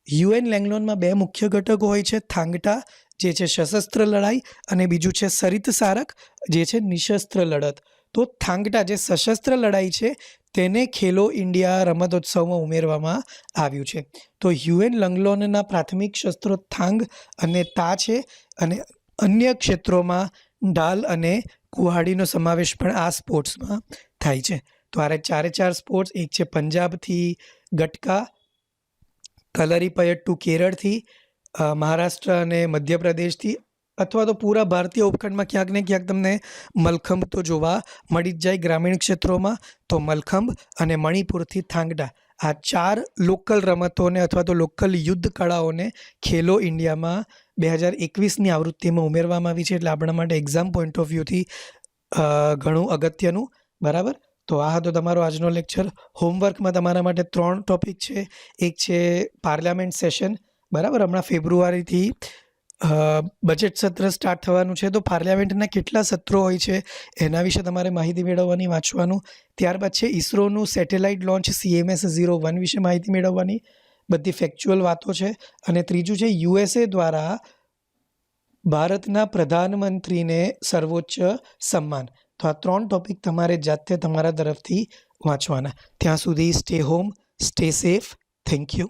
હ્યુએન લેંગલોનમાં બે મુખ્ય ઘટકો હોય છે. થાંગટા જે છે સશસ્ત્ર લડાઈ અને બીજું છે સરિત સારક જે છે નિશસ્ત્ર લડત. તો થાંગટા જે સશસ્ત્ર લડાઈ છે તેને ખેલો ઇન્ડિયા રમતોત્સવમાં ઉમેરવામાં આવ્યું છે. તો હ્યુએન લંગલોનના પ્રાથમિક શસ્ત્રો થાંગ અને તા છે અને અન્ય ક્ષેત્રોમાં ઢાલ અને કુહાડીનો સમાવેશ પણ આ સ્પોર્ટ્સમાં થાય છે. તો આ ચારે સ્પોર્ટ્સ, એક છે પંજાબથી ગટકા, કલરીપયટ્ટુ કેરળથી, મહારાષ્ટ્ર અને મધ્યપ્રદેશથી, અથવા તો પૂરા ભારતીય ઉપખંડમાં ક્યાંક ને ક્યાંક તમને મલખંબ તો જોવા મળી જ જાય. ગ્રામીણ ક્ષેત્રોમાં તો મલખંબ અને મણિપુરથી થાંગડા, આ 4 લોકલ રમતોને અથવા તો લોકલ યુદ્ધ કળાઓને ખેલો ઇન્ડિયામાં 2021ની આવૃત્તિમાં ઉમેરવામાં આવી છે. એટલે આપણા માટે એક્ઝામ પોઈન્ટ ઓફ વ્યૂથી ઘણું અગત્યનું. બરાબર, તો આ હતો તમારો આજનો લેક્ચર. હોમવર્કમાં તમારા માટે 3 ટોપિક છે. એક છે પાર્લામેન્ટ સેશન, બરાબર, હમણાં ફેબ્રુઆરીથી બજેટ સત્ર સ્ટાર્ટ થવાનું છે. તો પાર્લામેન્ટના કેટલા સત્રો હોય છે એના વિશે તમારે માહિતી મેળવવાની, વાંચવાનું. ત્યારબાદ છે ઇસરોનું સેટેલાઇટ લોન્ચ CMS-01 વિશે માહિતી મેળવવાની, બધી ફેક્ચ્યુઅલ વાતો છે. અને ત્રીજું છે USA દ્વારા ભારતના પ્રધાનમંત્રીને સર્વોચ્ચ સન્માન. તો આ 3 ટોપિક તમારે જાતે તમારા તરફથી વાંચવાના. ત્યાં સુધી stay home, stay safe. Thank you.